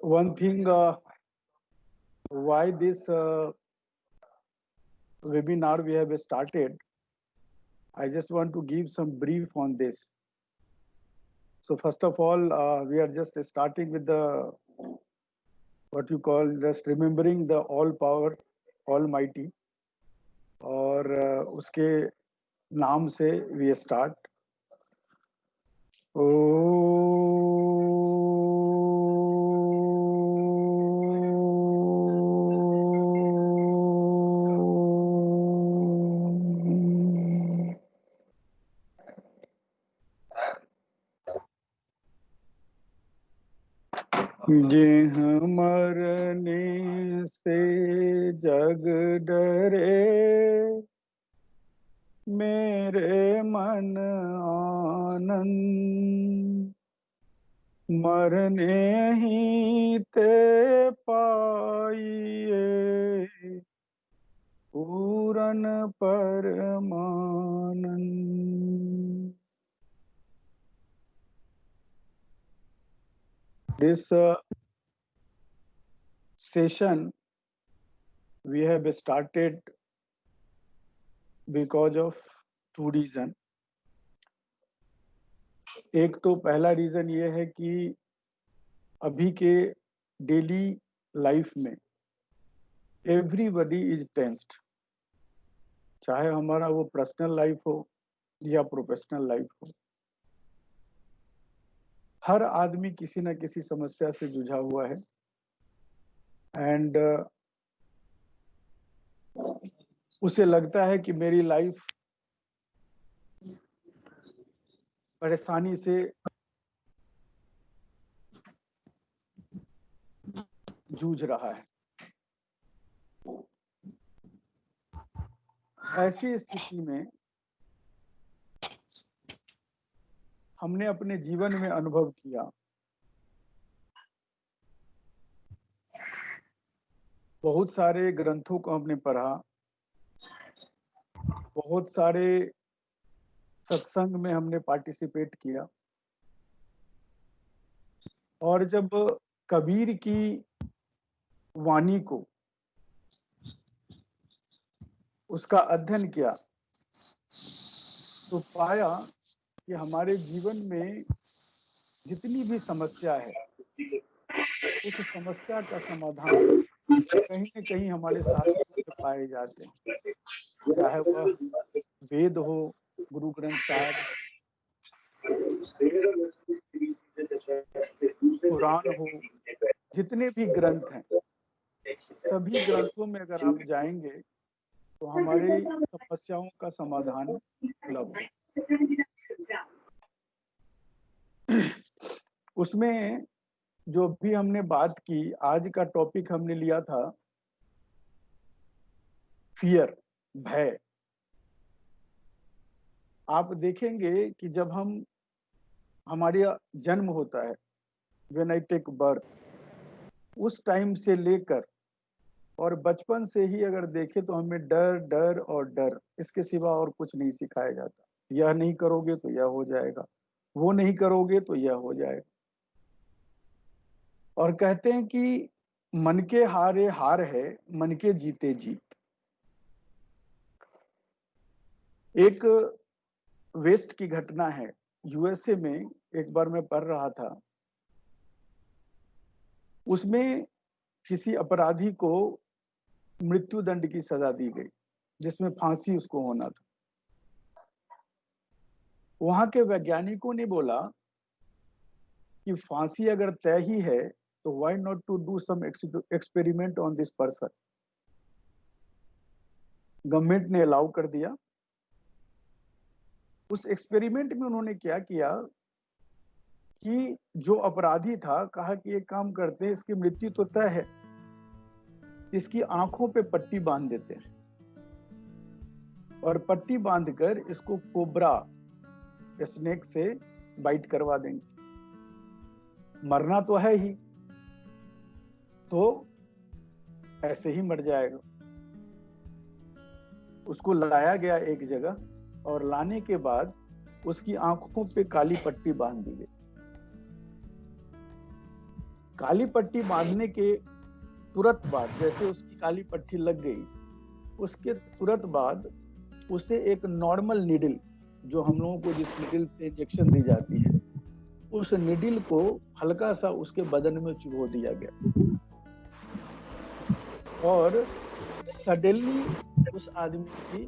one thing, why this webinar we have started, I just want to give some brief on this. So first of all, we are just starting with the what you call just remembering the all power almighty, और उसके नाम से we start. जेह मरने से जग डरे, मेरे मन आनंद, मरने ही ते पाइए पूरन परमानंद. This session we have started because of two reasons. एक तो पहला रीजन ये है कि अभी के डेली लाइफ में एवरीबडी इज टेंस्ड, चाहे हमारा वो पर्सनल लाइफ हो या प्रोफेशनल लाइफ हो. हर आदमी किसी न किसी समस्या से जूझा हुआ है एंड उसे लगता है कि मेरी लाइफ परेशानी से जूझ रहा है. ऐसी स्थिति में हमने अपने जीवन में अनुभव किया बहुत सारे ग्रंथों को हमने पढ़ा, बहुत सारे सत्संग में हमने पार्टिसिपेट किया, और जब कबीर की वाणी को उसका अध्ययन किया तो पाया कि हमारे जीवन में जितनी भी समस्या है उस समस्या का समाधान कहीं न कहीं हमारे शास्त्रों में पाए जाते हैं, चाहे वह वेद हो, गुरु ग्रंथ साहब, पुराण हो, जितने भी ग्रंथ हैं सभी ग्रंथों में अगर आप जाएंगे तो हमारी समस्याओं का समाधान उपलब्ध है. उसमें जो भी हमने बात की, आज का टॉपिक हमने लिया था फियर, भय. आप देखेंगे कि जब हमारा जन्म होता है, व्हेन आई टेक बर्थ, उस टाइम से लेकर और बचपन से ही अगर देखें तो हमें डर डर और डर, इसके सिवा और कुछ नहीं सिखाया जाता. यह नहीं करोगे तो यह हो जाएगा, वो नहीं करोगे तो यह हो जाएगा. और कहते हैं कि मन के हारे हार है, मन के जीते जीत. एक वेस्ट की घटना है, यूएसए में एक बार मैं पढ़ रहा था, उसमें किसी अपराधी को मृत्यु दंड की सजा दी गई जिसमें फांसी उसको होना था. वहां के वैज्ञानिकों ने बोला कि फांसी अगर तय ही है तो why not to do some experiment on this person. Government ने अलाउ कर दिया. उस एक्सपेरिमेंट में उन्होंने क्या किया कि जो अपराधी था, कहा कि एक काम करते हैं, इसकी मृत्यु तो तय है, इसकी आंखों पे पट्टी बांध देते हैं और पट्टी बांधकर इसको कोबरा स्नेक से बाइट करवा देंगे. मरना तो है ही, तो ऐसे ही मर जाएगा. उसको लाया गया एक जगह और लाने के बाद उसकी आंखों पे काली पट्टी बांध दी गई. काली पट्टी बांधने के तुरंत बाद, जैसे उसकी काली पट्टी लग गई, उसके तुरंत बाद उसे एक नॉर्मल निडल, जो हम लोगों को जिस निडल से इंजेक्शन दी जाती है, उस निडल को हल्का सा उसके बदन में चुभो दिया गया और सडनली उस आदमी की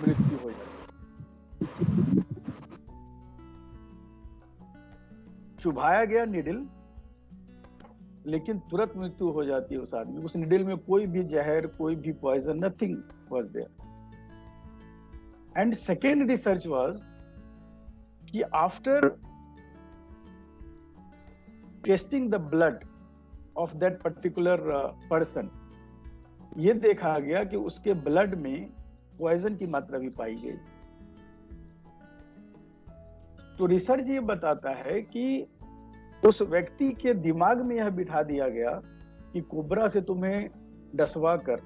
मृत्यु हो जाती। चुभाया गया निडल, लेकिन तुरंत मृत्यु हो जाती है उस आदमी। उस निडल में कोई भी जहर, कोई भी poison, nothing was there. And second research was कि after testing the blood of that particular person, ये देखा गया कि उसके ब्लड में पॉइजन की मात्रा भी पाई गई। तो रिसर्च ये बताता है कि उस व्यक्ति के दिमाग में यह बिठा दिया गया कि कोबरा से तुम्हें डसवा कर,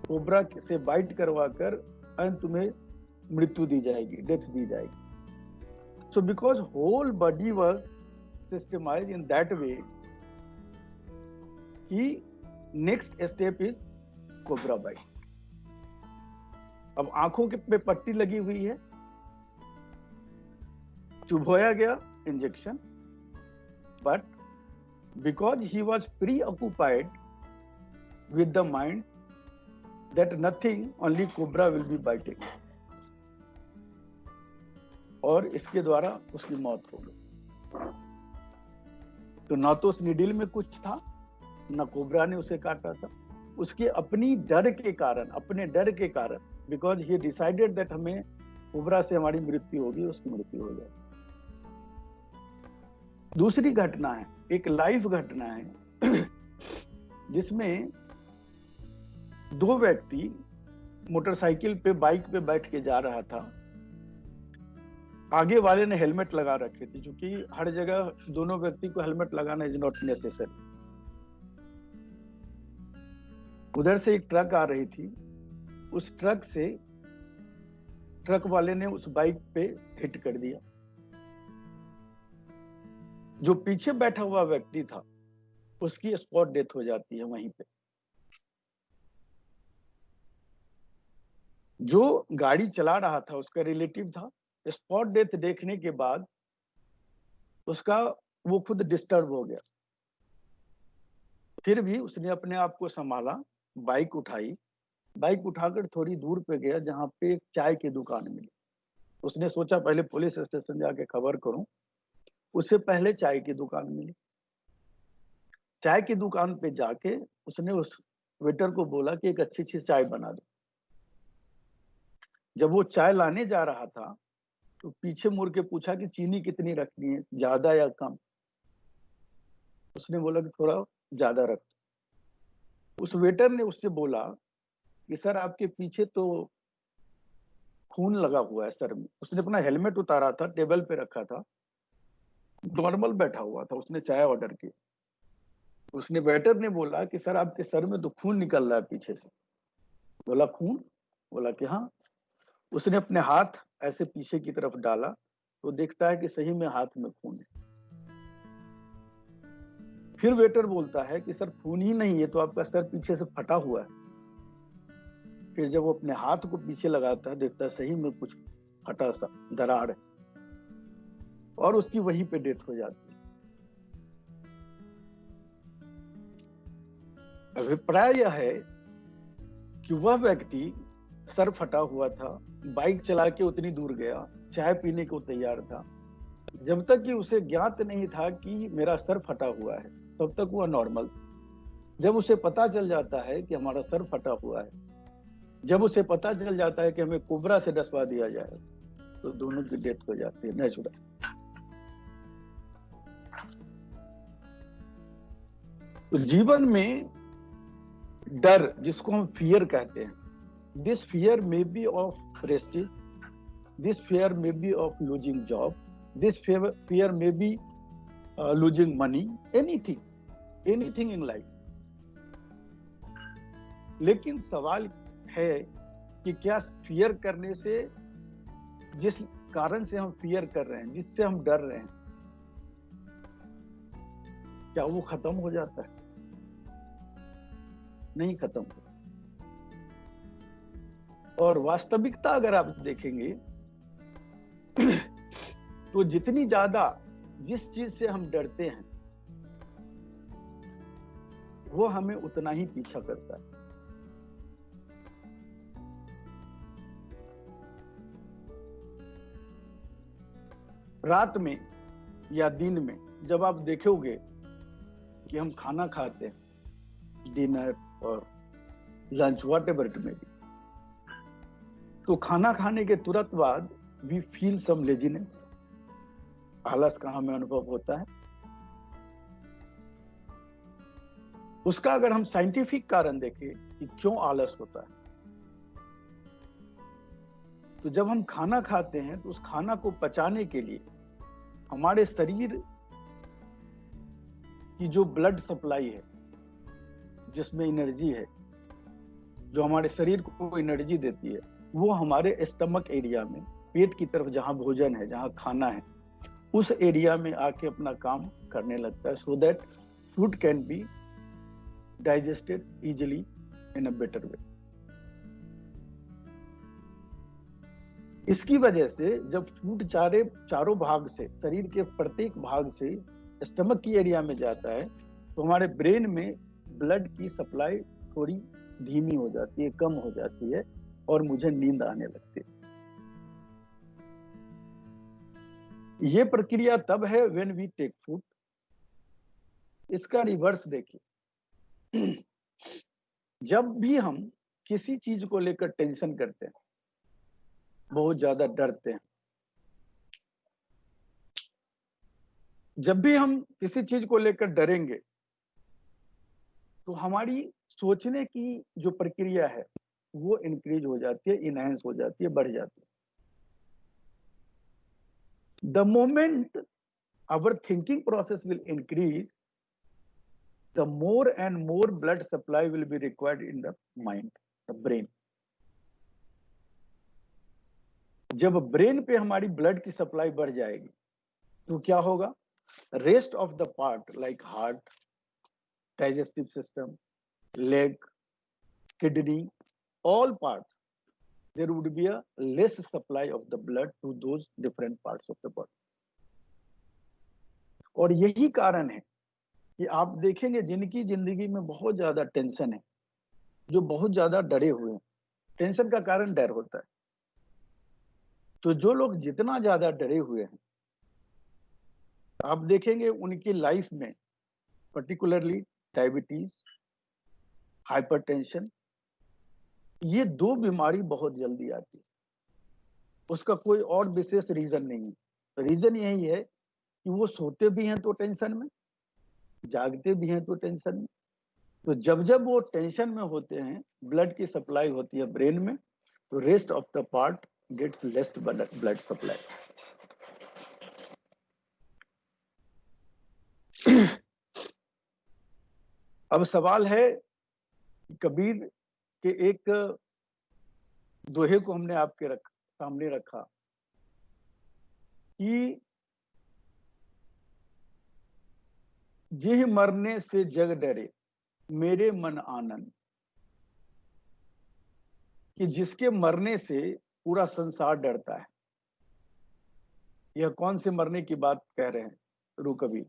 कोबरा से बाइट करवा कर अंत तुम्हें मृत्यु दी जाएगी, डेथ दी जाएगी। So because whole body was systemised in that way कि next step is cobra bite. अब आंखों के पे पट्टी लगी हुई है, चुभोया गया injection, but because he was preoccupied with the mind that nothing, only cobra will be biting, और इसके द्वारा उसकी मौत हो गई। तो ना तो उस निडिल में कुछ था, ना कोबरा ने उसे काटा था, उसके अपनी डर के कारण, अपने डर के कारण, बिकॉज ही डिसाइडेड दैट हमें कोबरा से हमारी मृत्यु होगी, उसकी मृत्यु हो जाएगी। दूसरी घटना है, एक लाइव घटना है जिसमें दो व्यक्ति मोटरसाइकिल पे, बाइक पे बैठ के जा रहा था। आगे वाले ने हेलमेट लगा रखे थे, क्योंकि हर जगह दोनों व्यक्ति को हेलमेट लगाना इज नॉट नेसेसरी। उधर से एक ट्रक आ रही थी, उस ट्रक से ट्रक वाले ने उस बाइक पे हिट कर दिया। जो पीछे बैठा हुआ व्यक्ति था उसकी स्पॉट डेथ हो जाती है वहीं पे। जो गाड़ी चला रहा था उसका रिलेटिव था, स्पॉट डेथ देखने के बाद उसका वो खुद डिस्टर्ब हो गया। फिर भी उसने अपने आप को संभाला, बाइक उठाई, बाइक उठाकर थोड़ी दूर पे गया जहां पे एक चाय की दुकान मिली। उसने सोचा पहले पुलिस स्टेशन जाके खबर करूं, उससे पहले चाय की दुकान मिली। चाय की दुकान पे जाके उसने उस वेटर को बोला कि एक अच्छी सी चाय बना दो। जब वो चाय लाने जा रहा था तो पीछे मुड़ के पूछा कि चीनी कितनी रखनी है, ज्यादा या कम। उसने बोला कि थोड़ा ज्यादा रख। उस वेटर ने उससे बोला कि सर आपके पीछे तो खून लगा हुआ है सर में। उसने अपना हेलमेट उतारा था, टेबल पे रखा था, नॉर्मल बैठा हुआ था, उसने चाय ऑर्डर की। उसने वेटर ने बोला कि सर आपके सर में तो खून निकल रहा है पीछे से। बोला खून? बोला कि हाँ। उसने अपने हाथ ऐसे पीछे की तरफ डाला तो देखता है कि सही में हाथ में खून है। फिर वेटर बोलता है कि सर खून ही नहीं है तो आपका सर पीछे से फटा हुआ है। फिर जब वो अपने हाथ को पीछे लगाता है देखता है सही में कुछ फटा सा दरार है, और उसकी वहीं पे डेथ हो जाती है। अभिप्राय यह है कि वह व्यक्ति सर फटा हुआ था, बाइक चला के उतनी दूर गया, चाय पीने को तैयार था। जब तक कि उसे ज्ञात नहीं था कि मेरा सर फटा हुआ है तब तक वह नॉर्मल। जब उसे पता चल जाता है कि हमारा सर फटा हुआ है, जब उसे पता चल जाता है कि हमें कोबरा से डसवा दिया जाए, तो दोनों की डेथ हो जाती है नेचुरल। तो जीवन में डर, जिसको हम फियर कहते हैं, this fear may be of Prestige, this fear may be of losing job, this fear may be losing money, anything in life. लेकिन सवाल है कि क्या फियर करने से, जिस कारण से हम फियर कर रहे हैं, जिससे हम डर रहे हैं, क्या वो खत्म हो जाता है? नहीं खत्म होता। और वास्तविकता अगर आप देखेंगे तो जितनी ज्यादा जिस चीज से हम डरते हैं वो हमें उतना ही पीछा करता है। रात में या दिन में जब आप देखोगे कि हम खाना खाते हैं, डिनर और lunch what ever it may be, तो खाना खाने के तुरंत बाद वी फील सम लेजीनेस, आलस का हमें अनुभव होता है। उसका अगर हम साइंटिफिक कारण देखें कि क्यों आलस होता है, तो जब हम खाना खाते हैं तो उस खाना को पचाने के लिए हमारे शरीर की जो ब्लड सप्लाई है, जिसमें एनर्जी है, जो हमारे शरीर को एनर्जी देती है, वो हमारे स्टमक एरिया में, पेट की तरफ जहां भोजन है, जहां खाना है, उस एरिया में आके अपना काम करने लगता है, so that food can be digested easily in a better way. इसकी वजह से जब फूड चारों भाग से, शरीर के प्रत्येक भाग से स्टमक की एरिया में जाता है, तो हमारे ब्रेन में ब्लड की सप्लाई थोड़ी धीमी हो जाती है, कम हो जाती है, और मुझे नींद आने लगती है। ये प्रक्रिया तब है व्हेन वी टेक फूड। इसका रिवर्स देखिए, जब भी हम किसी चीज को लेकर टेंशन करते हैं, बहुत ज्यादा डरते हैं, जब भी हम किसी चीज को लेकर डरेंगे तो हमारी सोचने की जो प्रक्रिया है वो इंक्रीज हो जाती है, इनहेंस हो जाती है, बढ़ जाती है। The moment our thinking process will increase, the more and more blood supply will be required in the mind, the brain. जब ब्रेन पे हमारी ब्लड की सप्लाई बढ़ जाएगी तो क्या होगा? Rest of the part like heart, digestive system, leg, kidney, all parts, there would be a less supply of the blood to those different parts of the body. और यही कारण है कि आप देखेंगे जिनकी जिंदगी में बहुत ज्यादा टेंशन है, जो बहुत ज्यादा डरे हुए हैं, टेंशन का कारण डर होता है, तो जो लोग जितना ज्यादा डरे हुए हैं, आप देखेंगे उनकी लाइफ में पर्टिकुलरली डायबिटीज, हाइपरटेंशन, ये दो बीमारी बहुत जल्दी आती है। उसका कोई और विशेष रीजन नहीं है। रीजन यही है कि वो सोते भी हैं तो टेंशन में, जागते भी हैं तो टेंशन में। तो जब जब वो टेंशन में होते हैं, ब्लड की सप्लाई होती है ब्रेन में, तो rest of the part gets less blood supply. अब सवाल है, कबीर के एक दोहे को हमने आपके सामने रखा कि जिह मरने से जग डरे मेरे मन आनंद, कि जिसके मरने से पूरा संसार डरता है। यह कौन से मरने की बात कह रहे हैं रूह कबीर?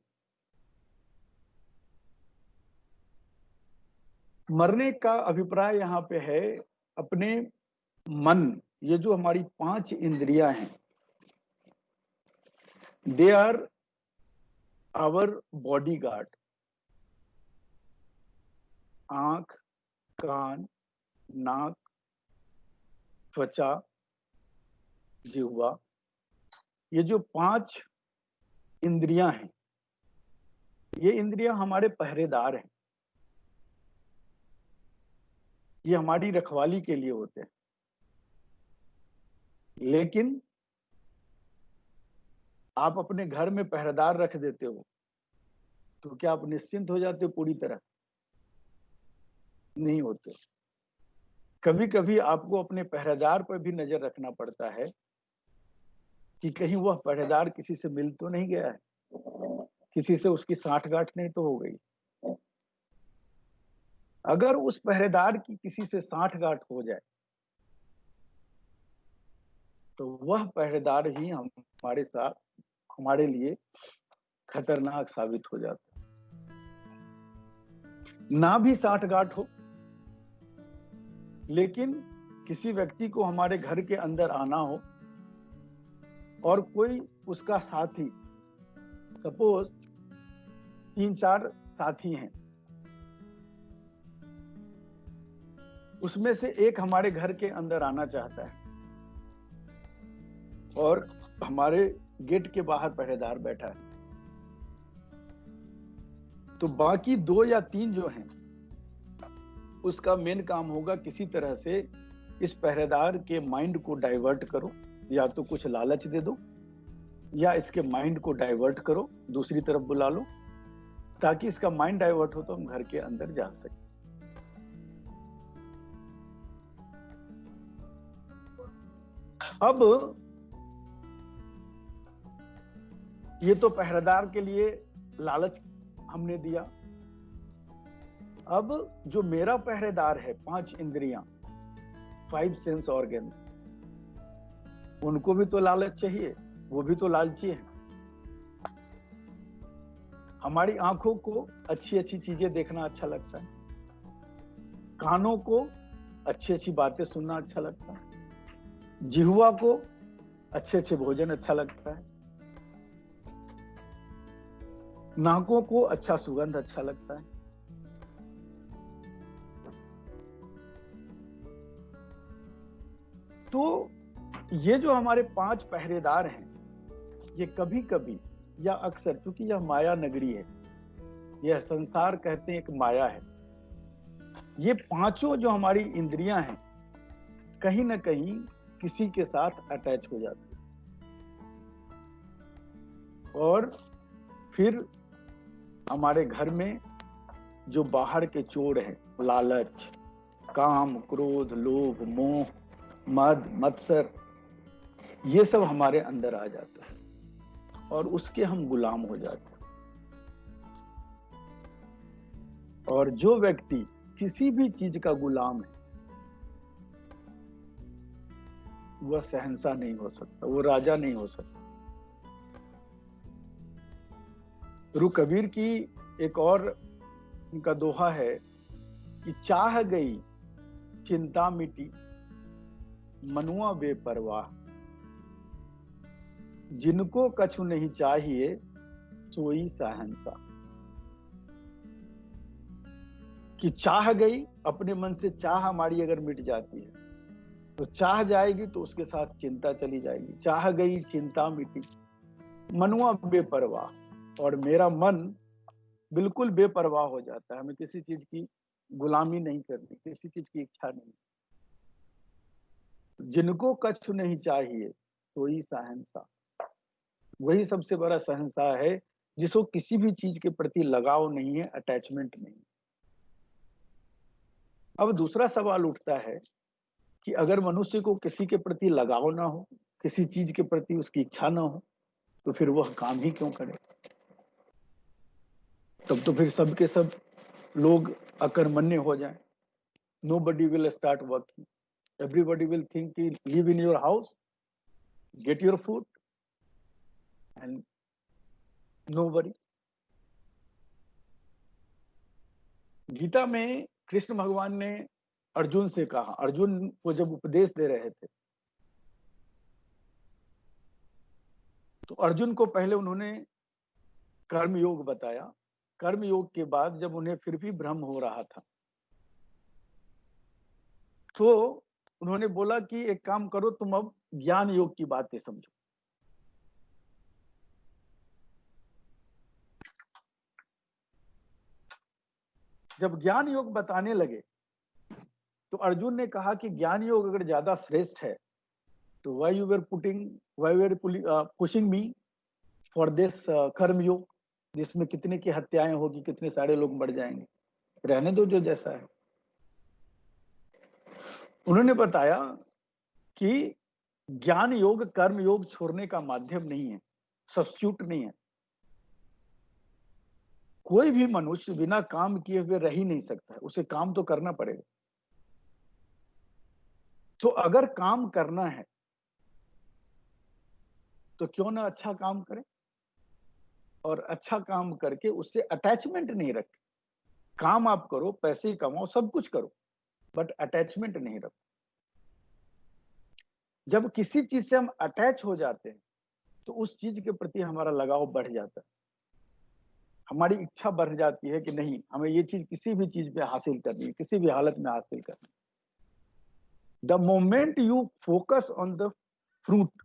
मरने का अभिप्राय यहाँ पे है अपने मन, ये जो हमारी 5 इंद्रियां हैं, they are our bodyguard. आंख, कान, नाक, त्वचा, जिह्वा, ये जो 5 इंद्रियां हैं, ये इंद्रियां हमारे पहरेदार हैं, ये हमारी रखवाली के लिए होते हैं। लेकिन आप अपने घर में पहरेदार रख देते हो तो क्या आप निश्चिंत हो जाते हो? पूरी तरह नहीं होते। कभी कभी आपको अपने पहरेदार पर भी नजर रखना पड़ता है कि कहीं वह पहरेदार किसी से मिल तो नहीं गया है, किसी से उसकी साठगांठ नहीं तो हो गई। अगर उस पहरेदार की किसी से साठगांठ हो जाए तो वह पहरेदार ही हमारे साथ, हमारे लिए खतरनाक साबित हो जाता है। ना भी साठगांठ हो, लेकिन किसी व्यक्ति को हमारे घर के अंदर आना हो और कोई उसका साथी, सपोज 3-4 साथी हैं, उसमें से एक हमारे घर के अंदर आना चाहता है और हमारे गेट के बाहर पहरेदार बैठा है, तो बाकी 2 या 3 जो हैं, उसका मेन काम होगा किसी तरह से इस पहरेदार के माइंड को डाइवर्ट करो, या तो कुछ लालच दे दो या इसके माइंड को डाइवर्ट करो, दूसरी तरफ बुला लो, ताकि इसका माइंड डाइवर्ट हो तो हम घर के अंदर जा सके। अब ये तो पहरेदार के लिए लालच हमने दिया। अब जो मेरा पहरेदार है, 5 इंद्रियां, 5 सेंस ऑर्गन्स, उनको भी तो लालच चाहिए, वो भी तो लालची है। हमारी आंखों को अच्छी अच्छी चीजें देखना अच्छा लगता है, कानों को अच्छी अच्छी बातें सुनना अच्छा लगता है, जिह्वा को अच्छे अच्छे भोजन अच्छा लगता है, नाकों को अच्छा सुगंध अच्छा लगता है। तो ये जो हमारे 5 पहरेदार हैं, ये कभी कभी या अक्सर, क्योंकि यह माया नगरी है, यह संसार कहते हैं एक माया है, ये पांचों जो हमारी इंद्रियां हैं कहीं ना कहीं किसी के साथ अटैच हो जाती है और फिर हमारे घर में जो बाहर के चोर हैं, लालच, काम, क्रोध, लोभ, मोह, मद, मत्सर, ये सब हमारे अंदर आ जाता है और उसके हम गुलाम हो जाते हैं। और जो व्यक्ति किसी भी चीज का गुलाम है, वह शहंशाह नहीं हो सकता, वो राजा नहीं हो सकता। गुरु कबीर की एक और उनका दोहा है कि चाह गई चिंता मिटी, मनुआ बेपरवाह, जिनको कछु नहीं चाहिए सोई शहंशाह। कि चाह गई, अपने मन से चाह हमारी अगर मिट जाती है तो चाह जाएगी तो उसके साथ चिंता चली जाएगी। चाह गई चिंता मिटी, मनुआ बेपरवाह, और मेरा मन बिल्कुल बेपरवाह हो जाता है, हमें किसी चीज की गुलामी नहीं करनी, किसी चीज की इच्छा नहीं। जिनको कछु नहीं चाहिए सोई शहंशाह, वही सबसे बड़ा शहंशाह है जिसको किसी भी चीज के प्रति लगाव नहीं है, अटैचमेंट नहीं। अब दूसरा सवाल उठता है कि अगर मनुष्य को किसी के प्रति लगाव ना हो, किसी चीज के प्रति उसकी इच्छा ना हो, तो फिर वह काम ही क्यों करे? तब तो फिर सब के सब लोग अकर्मण्य हो जाएं। Nobody will start working. Everybody will think कि live in your house, get your food, and no worry. Gita में कृष्ण भगवान ने अर्जुन से कहा, अर्जुन को जब उपदेश दे रहे थे तो अर्जुन को पहले उन्होंने कर्म योग बताया। कर्म योग के बाद जब उन्हें फिर भी भ्रम हो रहा था तो उन्होंने बोला कि एक काम करो, तुम अब ज्ञान योग की बातें समझो। जब ज्ञान योग बताने लगे तो अर्जुन ने कहा कि ज्ञान योग अगर ज्यादा श्रेष्ठ है तो why you were pushing me for this कर्म योग, जिसमें कितने की हत्याएं होगी, कितने सारे लोग मर जाएंगे, रहने दो जो जैसा है। उन्होंने बताया कि ज्ञान योग कर्म योग छोड़ने का माध्यम नहीं है, सब्स्टिट्यूट नहीं है। कोई भी मनुष्य बिना काम किए हुए रह ही नहीं सकता है, उसे काम तो करना पड़ेगा। तो अगर काम करना है तो क्यों ना अच्छा काम करें, और अच्छा काम करके उससे अटैचमेंट नहीं रखें। काम आप करो, पैसे कमाओ, सब कुछ करो, बट अटैचमेंट नहीं रखो। जब किसी चीज से हम अटैच हो जाते हैं तो उस चीज के प्रति हमारा लगाव बढ़ जाता है, हमारी इच्छा बढ़ जाती है कि नहीं, हमें ये चीज किसी भी चीज पे हासिल करनी है, किसी भी हालत में हासिल करनी है। The moment you focus on the fruit,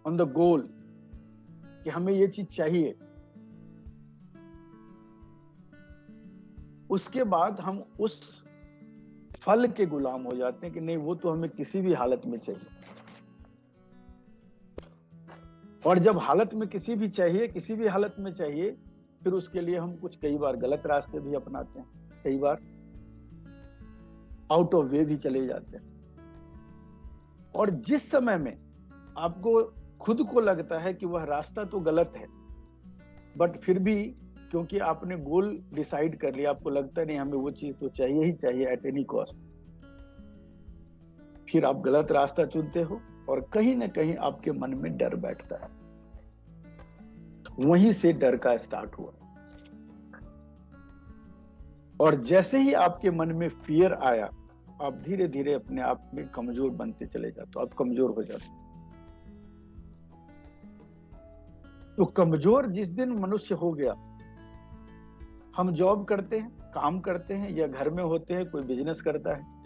on the goal, कि हमें ये चीज चाहिए, उसके बाद हम उस फल के गुलाम हो जाते हैं कि नहीं, वो तो हमें किसी भी हालत में चाहिए। और जब हालत में किसी भी चाहिए, किसी भी हालत में चाहिए, फिर उसके लिए हम कुछ कई बार गलत रास्ते भी अपनाते हैं, कई बार आउट ऑफ वे भी चले जाते हैं। और जिस समय में आपको खुद को लगता है कि वह रास्ता तो गलत है, बट फिर भी क्योंकि आपने गोल डिसाइड कर लिया, आपको लगता नहीं हमें वो चीज तो चाहिए ही चाहिए एट एनी कॉस्ट, फिर आप गलत रास्ता चुनते हो और कहीं ना कहीं आपके मन में डर बैठता है। वहीं से डर का स्टार्ट हुआ। और जैसे ही आपके मन में फियर आया, आप धीरे धीरे अपने आप में कमजोर बनते चले जाते हो, आप कमजोर हो जाते हो। तो कमजोर जिस दिन मनुष्य हो गया, हम जॉब करते हैं, काम करते हैं, या घर में होते हैं, कोई बिजनेस करता है,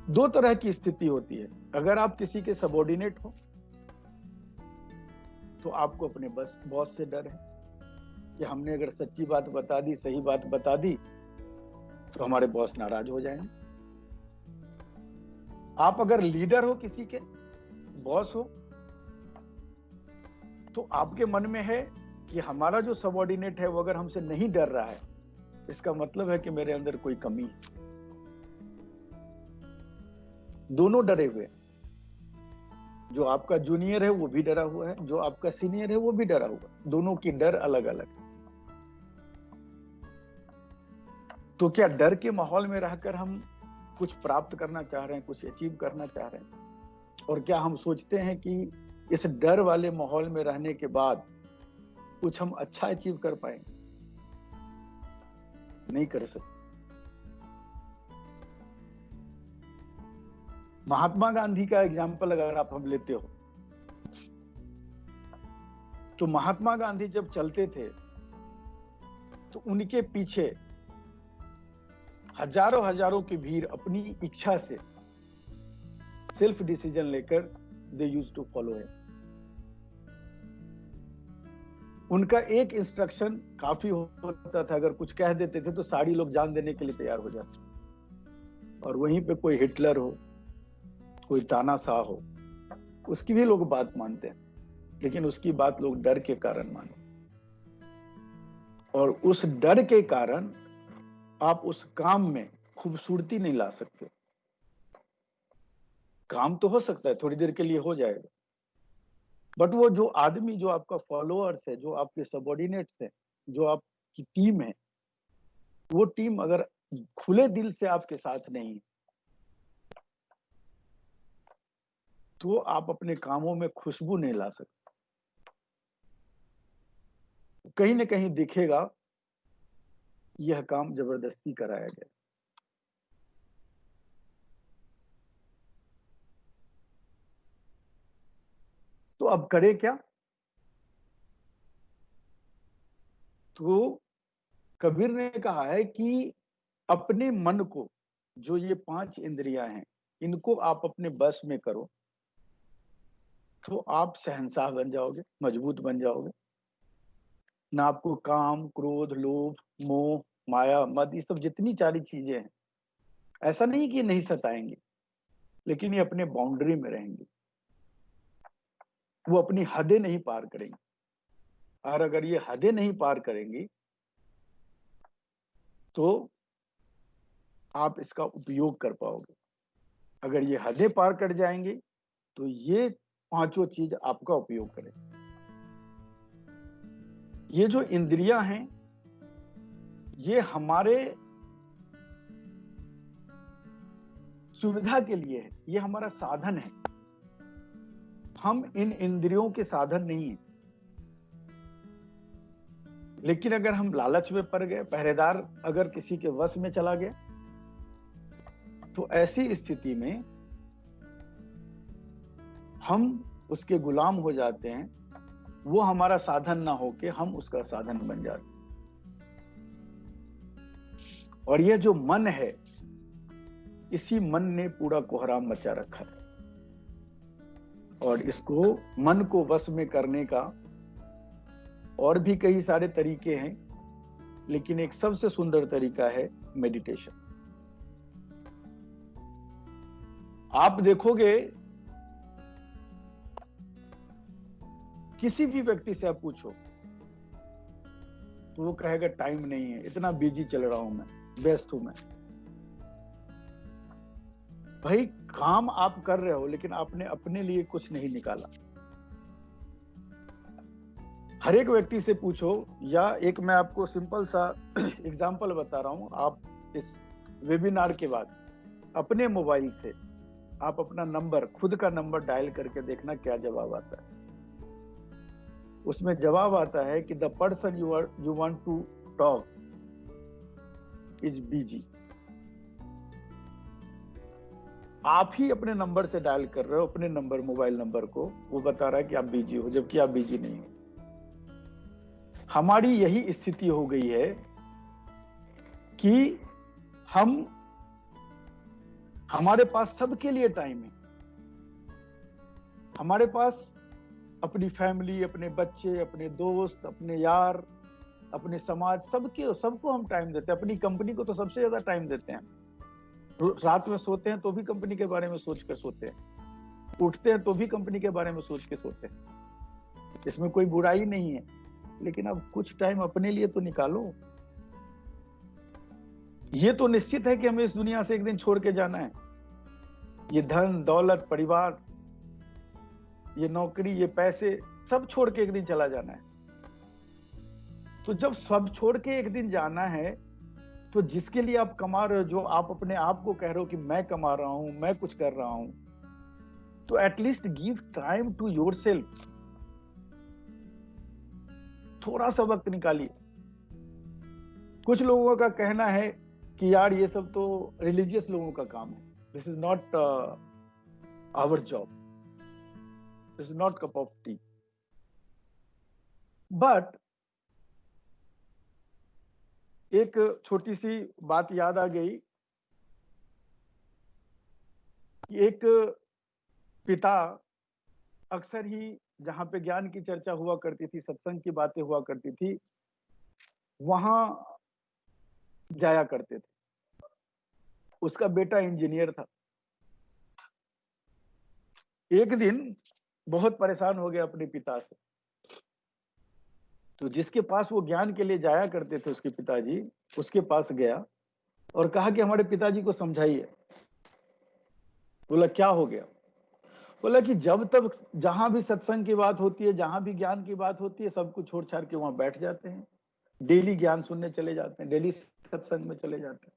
दो तरह की स्थिति होती है। अगर आप किसी के सबॉर्डिनेट हो तो आपको अपने बॉस से डर है कि हमने अगर सच्ची बात बता दी, सही बात बता दी, तो हमारे बॉस नाराज हो जाएंगे। आप अगर लीडर हो, किसी के बॉस हो, तो आपके मन में है कि हमारा जो सबॉर्डिनेट है वो अगर हमसे नहीं डर रहा है, इसका मतलब है कि मेरे अंदर कोई कमी है। दोनों डरे हुए, जो आपका जूनियर है वो भी डरा हुआ है, जो आपका सीनियर है वो भी डरा हुआ है, दोनों की डर अलग अलग है। तो क्या डर के माहौल में रहकर हम कुछ प्राप्त करना चाह रहे हैं, कुछ अचीव करना चाह रहे हैं? और क्या हम सोचते हैं कि इस डर वाले माहौल में रहने के बाद कुछ हम अच्छा अचीव कर पाएंगे? नहीं कर सकते। महात्मा गांधी का एग्जाम्पल अगर आप हम लेते हो, तो महात्मा गांधी जब चलते थे तो उनके पीछे हजारों हजारों की भीड़ अपनी इच्छा से सेल्फ डिसीजन लेकर दे यूज टू फॉलो है। उनका एक इंस्ट्रक्शन काफी होता था, अगर कुछ कह देते थे तो सारी लोग जान देने के लिए तैयार हो जाते। और वहीं पे कोई हिटलर हो, कोई तानाशाह हो, उसकी भी लोग बात मानते हैं, लेकिन उसकी बात लोग डर के कारण माने। और उस डर के कारण आप उस काम में खूबसूरती नहीं ला सकते। काम तो हो सकता है, थोड़ी देर के लिए हो जाएगा, बट वो जो आदमी, जो आपका फॉलोअर्स है, जो आपके सबॉर्डिनेट्स है, जो आपकी टीम है, वो टीम अगर खुले दिल से आपके साथ नहीं है, तो आप अपने कामों में खुशबू नहीं ला सकते। कहीं ना कहीं दिखेगा यह काम जबरदस्ती कराया गया। तो अब करे क्या? तो कबीर ने कहा है कि अपने मन को, जो ये 5 इंद्रियां हैं, इनको आप अपने बस में करो, तो आप शहंशाह बन जाओगे, मजबूत बन जाओगे। ना आपको काम, क्रोध, लोभ, मोह, माया, मद, ये सब जितनी सारी चीजें हैं, ऐसा नहीं कि नहीं सताएंगे, लेकिन ये अपने बाउंड्री में रहेंगे, वो अपनी हदें नहीं पार करेंगे। और अगर ये हदें नहीं पार करेंगी तो आप इसका उपयोग कर पाओगे। अगर ये हदें पार कर जाएंगे तो ये पांचों चीज आपका उपयोग करें। ये जो इंद्रियां हैं, ये हमारे सुविधा के लिए है, ये हमारा साधन है। हम इन इंद्रियों के साधन नहीं है। लेकिन अगर हम लालच में पड़ गए, पहरेदार अगर किसी के वश में चला गया, तो ऐसी स्थिति में हम उसके गुलाम हो जाते हैं। वो हमारा साधन ना होके हम उसका साधन बन जाते हैं। और ये जो मन है, इसी मन ने पूरा कोहराम मचा रखा है। और इसको, मन को वश में करने का और भी कई सारे तरीके हैं, लेकिन एक सबसे सुंदर तरीका है मेडिटेशन। आप देखोगे, किसी भी व्यक्ति से आप पूछो तो वो कहेगा टाइम नहीं है, इतना बिजी चल रहा हूं मैं, व्यस्त हूं मैं। भाई, काम आप कर रहे हो, लेकिन आपने अपने लिए कुछ नहीं निकाला। हर एक व्यक्ति से पूछो, या एक मैं आपको सिंपल सा एग्जांपल बता रहा हूं। आप इस वेबिनार के बाद अपने मोबाइल से आप अपना नंबर, खुद का नंबर डायल करके देखना क्या जवाब आता है। उसमें जवाब आता है कि the person you want to talk is busy. आप ही अपने नंबर से डायल कर रहे हो, अपने नंबर, मोबाइल नंबर को, वो बता रहा है कि आप बिजी हो, जबकि आप बिजी नहीं हो। हमारी यही स्थिति हो गई है कि हमारे पास सबके लिए टाइम है। हमारे पास अपनी फैमिली, अपने बच्चे, अपने दोस्त, अपने यार, अपने समाज, सबको हम टाइम देते हैं। अपनी कंपनी को तो सबसे ज्यादा टाइम देते हैं। रात में सोते हैं तो भी कंपनी के बारे में सोच कर सोते हैं, उठते हैं तो भी कंपनी के बारे में सोच के सोते हैं। इसमें कोई बुराई नहीं है, लेकिन अब कुछ टाइम अपने लिए तो निकालो। ये तो निश्चित है कि हमें इस दुनिया से एक दिन छोड़ के जाना है। ये धन दौलत, परिवार, ये नौकरी, ये पैसे, सब छोड़ के एक दिन चला जाना है। तो जब सब छोड़ के एक दिन जाना है, तो जिसके लिए आप कमा रहे हो, जो आप अपने आप को कह रहे हो कि मैं कमा रहा हूं, मैं कुछ कर रहा हूं, तो at least give time to yourself. थोड़ा सा वक्त निकालिए। कुछ लोगों का कहना है कि यार ये सब तो रिलीजियस लोगों का काम है, this is not our job, this is not cup of tea. But एक छोटी सी बात याद आ गई। एक पिता अक्सर ही जहां पे ज्ञान की चर्चा हुआ करती थी, सत्संग की बातें हुआ करती थी, वहां जाया करते थे। उसका बेटा इंजीनियर था। एक दिन बहुत परेशान हो गया अपने पिता से, तो जिसके पास वो ज्ञान के लिए जाया करते थे, उसके पिताजी, उसके पास गया और कहा कि हमारे पिताजी को समझाइए। बोला क्या हो गया? बोला कि जब तक जहां भी सत्संग की बात होती है, जहां भी ज्ञान की बात होती है, सब कुछ छोड़ छाड़ के वहां बैठ जाते हैं, डेली ज्ञान सुनने चले जाते हैं, डेली सत्संग में चले जाते हैं।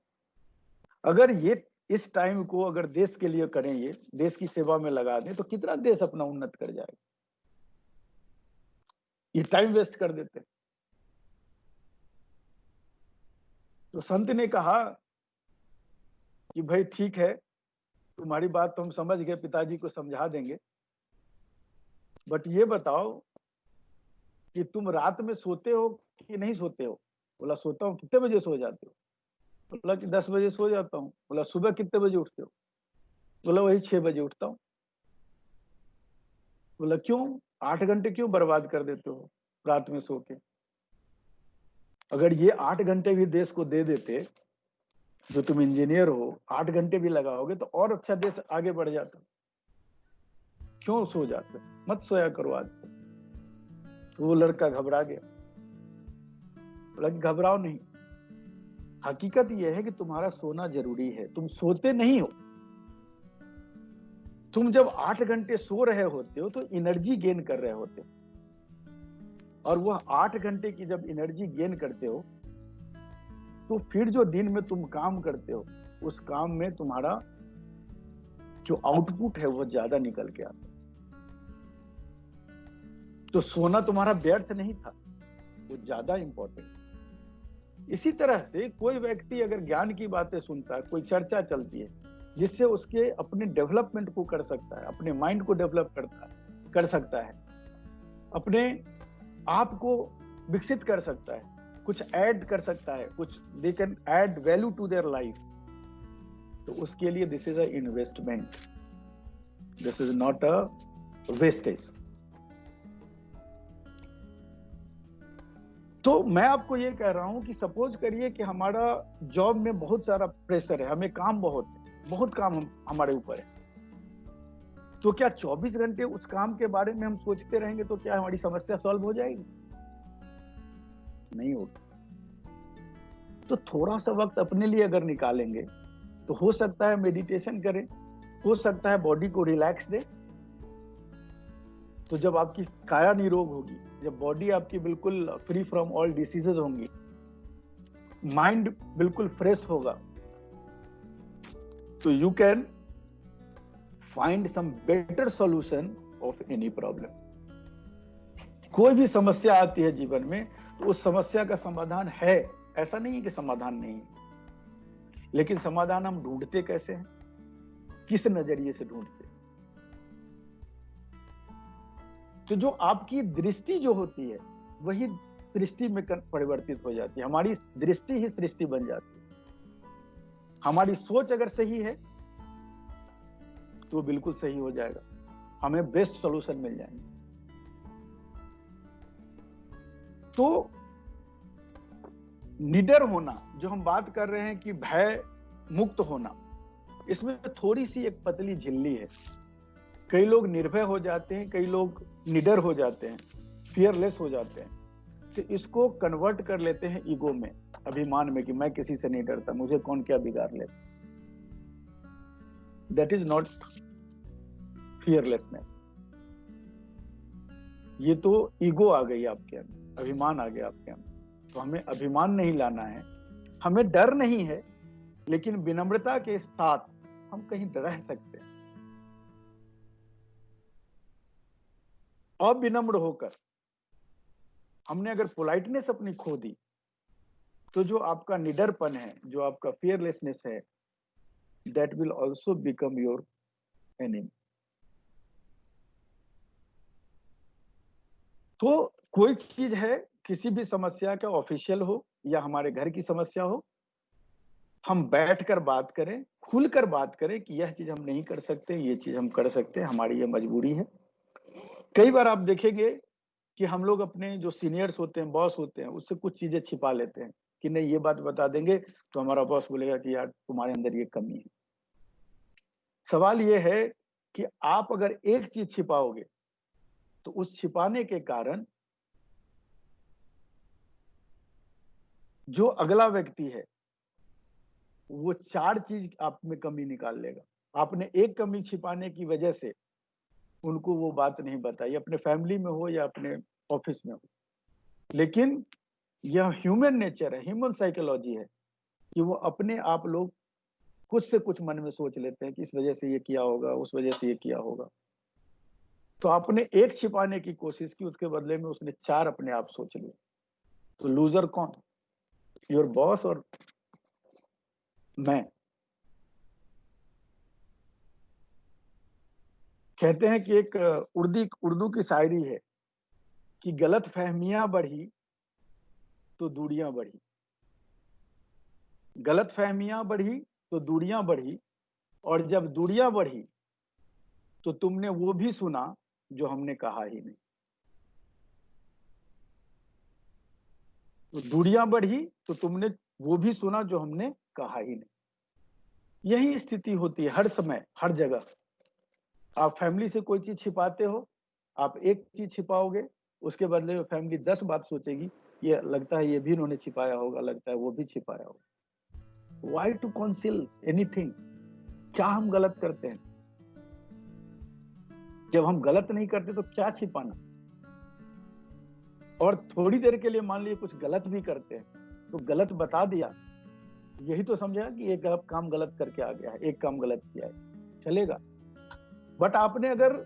अगर ये इस टाइम को अगर देश के लिए करें, ये देश की सेवा में लगा दें, तो कितना देश अपना उन्नत कर जाएगा। ये टाइम वेस्ट कर देते हैं। तो संत ने कहा कि भाई ठीक है, तुम्हारी बात तो हम समझ गए, पिताजी को समझा देंगे, बट ये बताओ कि तुम रात में सोते हो कि नहीं सोते हो? बोला सोता हूँ। कितने बजे सो जाते हो? बोला कि 10 बजे सो जाता हूँ। बोला सुबह कितने बजे उठते हो? बोला वही 6 बजे उठता हूँ। बोला क्यों? 8 घंटे क्यों बर्बाद कर देते हो रात में सो के? अगर ये 8 घंटे भी देश को दे देते, जो तुम इंजीनियर हो, 8 घंटे भी लगाओगे तो और अच्छा देश आगे बढ़ जाता। क्यों सो जाते? मत सोया करो आज से। तो वो लड़का घबरा गया। बोला कि घबराओ नहीं, हकीकत यह है कि तुम्हारा सोना जरूरी है, तुम सोते नहीं हो। तुम जब 8 घंटे सो रहे होते हो तो एनर्जी गेन कर रहे होते हो, और वह 8 घंटे की जब एनर्जी गेन करते हो तो फिर जो दिन में तुम काम करते हो उस काम में तुम्हारा जो आउटपुट है वो ज्यादा निकल के आता है। तो सोना तुम्हारा व्यर्थ नहीं था, वो ज्यादा इंपॉर्टेंट। इसी तरह से कोई व्यक्ति अगर ज्ञान की बातें सुनता है, कोई चर्चा चलती है जिससे उसके अपने डेवलपमेंट को कर सकता है, अपने माइंड को डेवलप कर सकता है, अपने आप को विकसित कर सकता है, कुछ ऐड कर सकता है, कुछ they can add value to their life, तो उसके लिए this is a investment, this is not a wastage. तो मैं आपको ये कह रहा हूं कि सपोज करिए कि हमारा जॉब में बहुत सारा प्रेशर है, हमें काम बहुत काम हमारे ऊपर है, तो क्या 24 घंटे उस काम के बारे में हम सोचते रहेंगे तो क्या हमारी समस्या सॉल्व हो जाएगी? नहीं होगी। तो थोड़ा सा वक्त अपने लिए अगर निकालेंगे तो हो सकता है मेडिटेशन करें, हो सकता है बॉडी को रिलैक्स दे। तो जब आपकी काया निरोग होगी, जब बॉडी आपकी बिल्कुल फ्री फ्रॉम ऑल डिसीजेज होंगी, माइंड बिल्कुल फ्रेश होगा, तो you can find some better solution of any problem. कोई भी समस्या आती है जीवन में तो उस समस्या का समाधान है, ऐसा नहीं है कि समाधान नहीं है, लेकिन समाधान हम ढूंढते कैसे हैं, किस नजरिए से ढूंढते हैं। तो जो आपकी दृष्टि जो होती है वही सृष्टि में परिवर्तित हो जाती है, हमारी दृष्टि ही सृष्टि बन जाती है। हमारी सोच अगर सही है तो बिल्कुल सही हो जाएगा, हमें बेस्ट सॉल्यूशन मिल जाएंगे। तो निडर होना, जो हम बात कर रहे हैं कि भय मुक्त होना, इसमें थोड़ी सी एक पतली झिल्ली है। कई लोग निर्भय हो जाते हैं, कई लोग निडर हो जाते हैं, फियरलेस हो जाते हैं, तो इसको कन्वर्ट कर लेते हैं ईगो में, अभिमान में, कि मैं किसी से नहीं डरता, मुझे कौन क्या बिगाड़ ले। दैट इज नॉट फियरलेसनेस, ये तो ईगो आ गई आपके अंदर, अभिमान आ गया आपके अंदर। तो हमें अभिमान नहीं लाना है, हमें डर नहीं है, लेकिन विनम्रता के साथ हम कहीं रह सकते हैं। अविनम्र होकर हमने अगर पोलाइटनेस अपनी खो दी तो जो आपका निडरपन है, जो आपका फियरलेसनेस है, that will also become your enemy. तो कोई चीज है, किसी भी समस्या का, ऑफिशियल हो या हमारे घर की समस्या हो, हम बैठकर बात करें, खुलकर बात करें कि यह चीज हम नहीं कर सकते, ये चीज हम कर सकते हैं, हमारी ये मजबूरी है। कई बार आप देखेंगे कि हम लोग अपने जो सीनियर्स होते हैं, बॉस होते हैं, उससे कुछ चीजें छिपा लेते हैं कि नहीं ये बात बता देंगे तो हमारा बॉस बोलेगा कि यार तुम्हारे अंदर ये कमी है। सवाल ये है कि आप अगर एक चीज छिपाओगे तो उस छिपाने के कारण जो अगला व्यक्ति है वो 4 चीज आप में कमी निकाल लेगा। आपने एक कमी छिपाने की वजह से उनको वो बात नहीं बताई, अपने फैमिली में हो या अपने ऑफिस में हो। लेकिन यह ह्यूमन नेचर है, ह्यूमन साइकोलॉजी है कि वो अपने आप लोग कुछ से कुछ मन में सोच लेते हैं कि इस वजह से ये किया होगा, उस वजह से ये किया होगा। तो आपने एक छिपाने की कोशिश की, उसके बदले में उसने 4 अपने आप सोच लिए। तो लूजर कौन, योर बॉस और मैं। कहते हैं कि एक उर्दू की शायरी है कि गलत फहमियां बढ़ी तो दूरियां बढ़ी, गलत फहमियां बढ़ी तो दूरियां बढ़ी, और जब दूरियां बढ़ी तो तुमने वो भी सुना जो हमने कहा ही नहीं। तो दूरियां बढ़ी तो तुमने वो भी सुना जो हमने कहा ही नहीं। यही स्थिति होती है हर समय, हर जगह। आप फैमिली से कोई चीज छिपाते हो, आप एक चीज छिपाओगे, उसके बदले में फैमिली 10 बात सोचेगी, ये लगता है ये भी उन्होंने छिपाया होगा, लगता है वो भी छिपाया होगा। Why to conceal anything? क्या हम गलत करते हैं? जब हम गलत नहीं करते तो क्या छिपाना। और थोड़ी देर के लिए मान लीजिए कुछ गलत भी करते हैं तो गलत बता दिया, यही तो समझा कि एक काम गलत करके आ गया है, एक काम गलत किया है, चलेगा। बट आपने अगर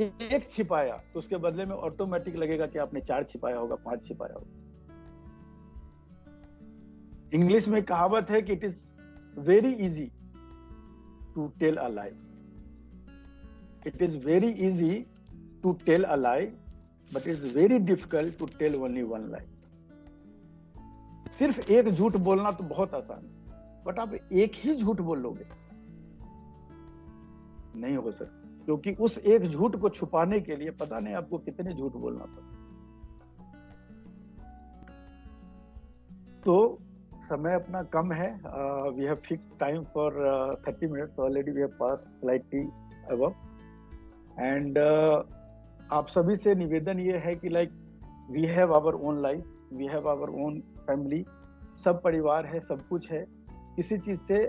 एक छिपाया तो उसके बदले में ऑटोमेटिक लगेगा कि आपने 4 छिपाया होगा, 5 छिपाया होगा। इंग्लिश में कहावत है कि it is very easy to tell a lie, it is very easy to tell a lie but it is very difficult to tell only one lie. सिर्फ एक झूठ बोलना तो बहुत आसान है, बट आप एक ही झूठ बोलोगे नहीं हो सकता, क्योंकि उस एक झूठ को छुपाने के लिए पता नहीं आपको कितने झूठ बोलना पड़ता। तो समय अपना कम है, we have fixed time for 30 minutes already, we have passed slightly above. And आप सभी से निवेदन ये है कि like we have our own life, we have our own family, सब परिवार है, सब कुछ है। किसी चीज से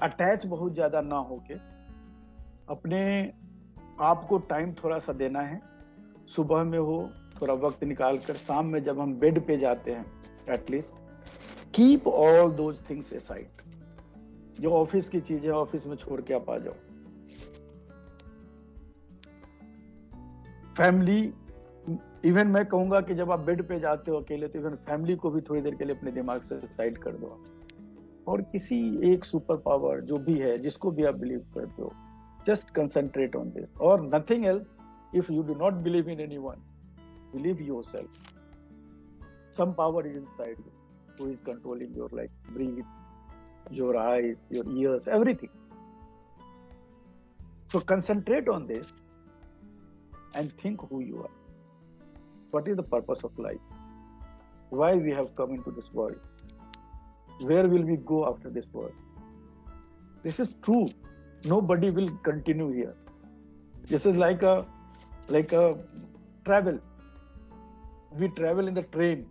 अटैच बहुत ज्यादा ना होके अपने आप को टाइम थोड़ा सा देना है। सुबह में हो थोड़ा वक्त निकाल कर, शाम में जब हम बेड पे जाते हैं, at least keep all those things aside. जो ऑफिस की चीजें ऑफिस में छोड़ के आप आ जाओ। फैमिली, इवन मैं कहूंगा कि जब आप बेड पे जाते हो अकेले तो इवन फैमिली को भी थोड़ी देर के लिए अपने दिमाग से साइड कर दो। और किसी एक सुपर पावर जो भी है, जिसको भी आप बिलीव करते हो, जस्ट कंसंट्रेट ऑन दिस और nothing else. If you do not believe in anyone, believe yourself. Some power is inside you who is controlling your like breathing, your eyes, your ears, everything. So concentrate on this and think who you are. What is the purpose of life? Why we have come into this world? Where will we go after this world? This is true. Nobody will continue here. This is like a travel. We travel in the train.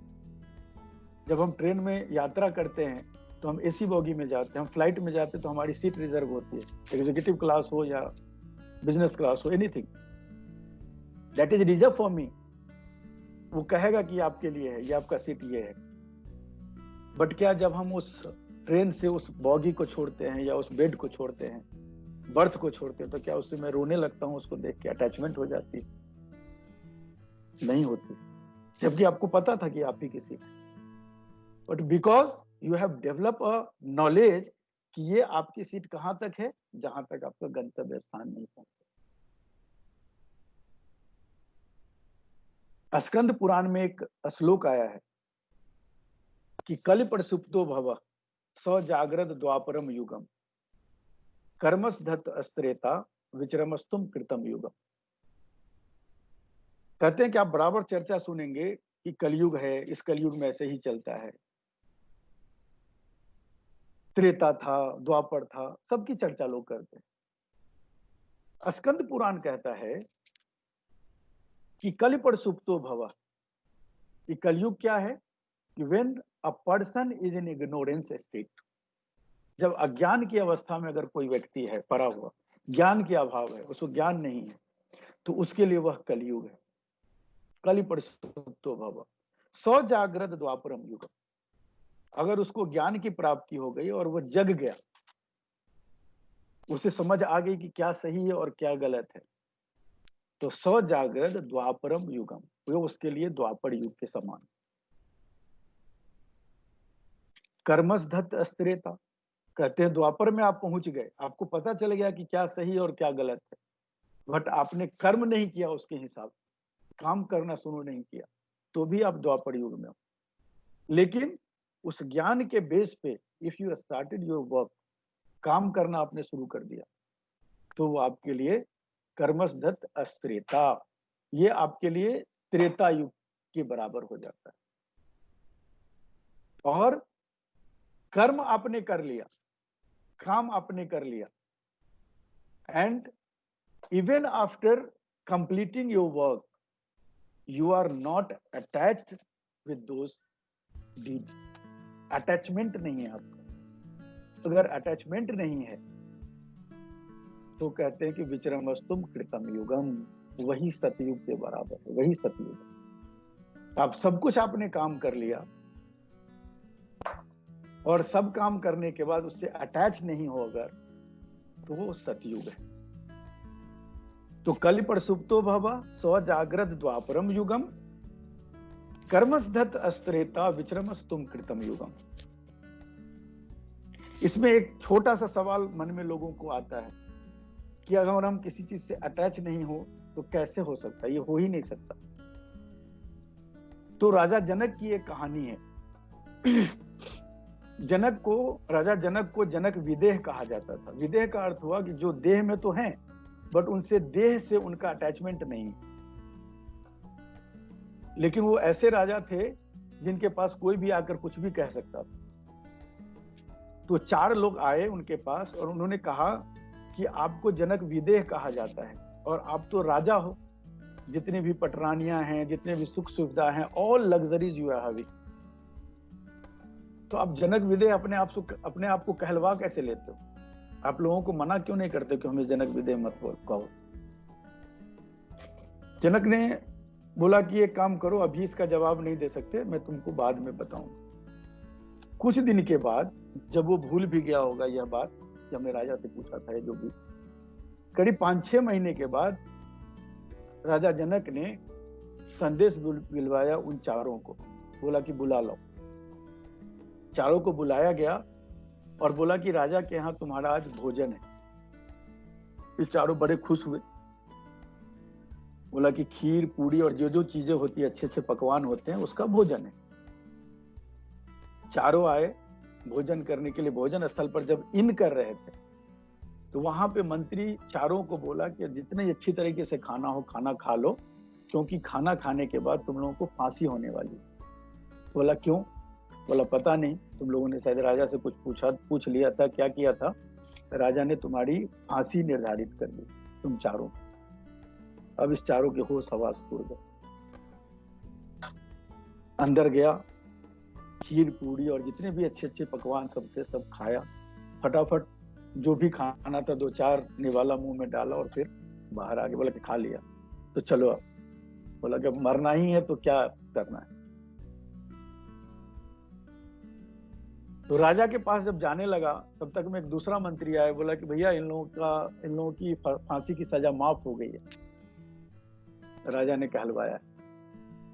जब हम train में यात्रा करते हैं तो हम AC bogie में जाते हैं, हम फ्लाइट में जाते हैं तो हमारी सीट रिजर्व होती है, एग्जीक्यूटिव क्लास हो या बिजनेस क्लास हो, anything that is reserve for me. वो कहेगा कि आपके लिए है, ये आपका सीट ये है। बट क्या जब हम उस ट्रेन से उस बॉगी को छोड़ते हैं या उस बेड को छोड़ते हैं, बर्थ को छोड़ते हैं, तो क्या उससे मैं रोने लगता हूँ? उसको देख के अटैचमेंट हो जाती है? नहीं होती, जबकि आपको पता था कि आप ही की seat. But because you have develop a knowledge कि ये आपकी सीट कहां तक है, जहां तक आपका गंतव्य स्थान नहीं पहुंचता। स्कंद पुराण में एक श्लोक आया है कि कल प्रसुप्तो भव स जाग्रत द्वापरम युगम कर्मसधत अस्त्रेता विचरमस्तुम कृतम युगम। कहते हैं कि आप बराबर चर्चा सुनेंगे कि कलयुग है, इस कलयुग में ऐसे ही चलता है, त्रेता था, द्वापर था, सबकी चर्चा लोग करते हैं। स्कंद पुराण कहता है कि कल प्रसुप्तो भव, कि कलयुग क्या है? When a person is in ignorance state, जब अज्ञान की अवस्था में अगर कोई व्यक्ति है, पड़ा हुआ, ज्ञान के अभाव है, उसको ज्ञान नहीं है, तो उसके लिए वह कलयुग है। कल प्रसुप्तो भव सौ जागृत द्वापरम युग। अगर उसको ज्ञान की प्राप्ति हो गई और वह जग गया, उसे समझ आ गई कि क्या सही है और क्या गलत है, तो सौ जागृत द्वापरम युगम, वो उसके लिए द्वापर युग के समान। कर्मसधत अस्त्रेता, कहते हैं द्वापर में आप पहुंच गए, आपको पता चल गया कि क्या सही और क्या गलत है, बट आपने कर्म नहीं किया उसके हिसाब, काम करना शुरू नहीं किया, तो भी आप द्वापर युग में हो। लेकिन उस ज्ञान के बेस पे if you started your work, काम करना आपने शुरू कर दिया, तो वो आपके लिए कर्मसधत अस्त्रेता, ये आपके लिए त्रेता युग के बराबर हो जाता है। और कर्म आपने कर लिया, काम आपने कर लिया, and even after completing your work you are not attached with those deed. Attachment नहीं है आपका। अगर अटैचमेंट नहीं है तो कहते हैं कि विचरमस्तुम कृतम युगम, वही सतयुग के बराबर है, वही सतयुग। आप सब कुछ आपने काम कर लिया और सब काम करने के बाद उससे अटैच नहीं हो अगर, तो वो सतयुग है। तो कल प्रसुप्तो भव स्वजाग्रत द्वापरम युगम, कर्मसधत अस्त्रेता विचरमस्तुम कृतम युगम। इसमें एक छोटा सा सवाल मन में लोगों को आता है कि अगर हम किसी चीज से अटैच नहीं हो तो कैसे हो सकता है, ये हो ही नहीं सकता। तो राजा जनक की एक कहानी है। राजा जनक को जनक विदेह कहा जाता था। विदेह का अर्थ हुआ कि जो देह में तो हैं बट उनसे देह से उनका अटैचमेंट नहीं। लेकिन वो ऐसे राजा थे जिनके पास कोई भी आकर कुछ भी कह सकता था। तो 4 लोग आए उनके पास और उन्होंने कहा कि आपको जनक विदेह कहा जाता है और आप तो राजा हो, जितने भी पटरानियां हैं, जितने भी सुख सुविधा हैं, all luxuries you are having, तो आप जनक विदेह अपने आप को कहलवा कैसे लेते हो? आप लोगों को मना क्यों नहीं करते कि हमें जनक विदेह मत कहो? जनक ने बोला कि एक काम करो, अभी इसका जवाब नहीं दे सकते, मैं तुमको बाद में बताऊंगा। कुछ दिन के बाद जब वो भूल भी गया होगा यह बात कि हमने राजा से पूछा था, जो भी करीब 5-6 महीने के बाद राजा जनक ने संदेश बुलवाया उन 4 को, बोला कि बुला लो। 4 को बुलाया गया और बोला कि राजा के यहाँ तुम्हारा आज भोजन है। ये 4 बड़े खुश हुए। बोला कि खीर पूरी और जो जो चीजें होती है, अच्छे अच्छे पकवान होते हैं, उसका भोजन है। 4 आए भोजन करने के लिए। भोजन स्थल पर जब इन कर रहे थे तो वहां पे मंत्री 4 को बोला कि जितने अच्छी तरीके से खाना हो खाना खा लो, क्योंकि खाना खाने के बाद तुम लोगों को फांसी होने वाली। बोला क्यों? बोला पता नहीं, तुम लोगों ने शायद राजा से कुछ पूछ लिया था, क्या किया था, राजा ने तुम्हारी फांसी निर्धारित कर दी तुम 4। अब इस 4 के होश हवास उड़ गए। अंदर गया, खीर पूरी और जितने भी अच्छे अच्छे पकवान सब थे सब खाया। फटाफट जो भी खाना था 2-4 निवाला मुंह में डाला और फिर बाहर आ गया। बोला कि खा लिया तो चलो अब। बोला जब मरना ही है तो क्या करना है। तो राजा के पास जब जाने लगा तब तक में एक दूसरा मंत्री आया। बोला कि भैया इन लोगों की फांसी की सजा माफ हो गई है। राजा ने कहलवाया।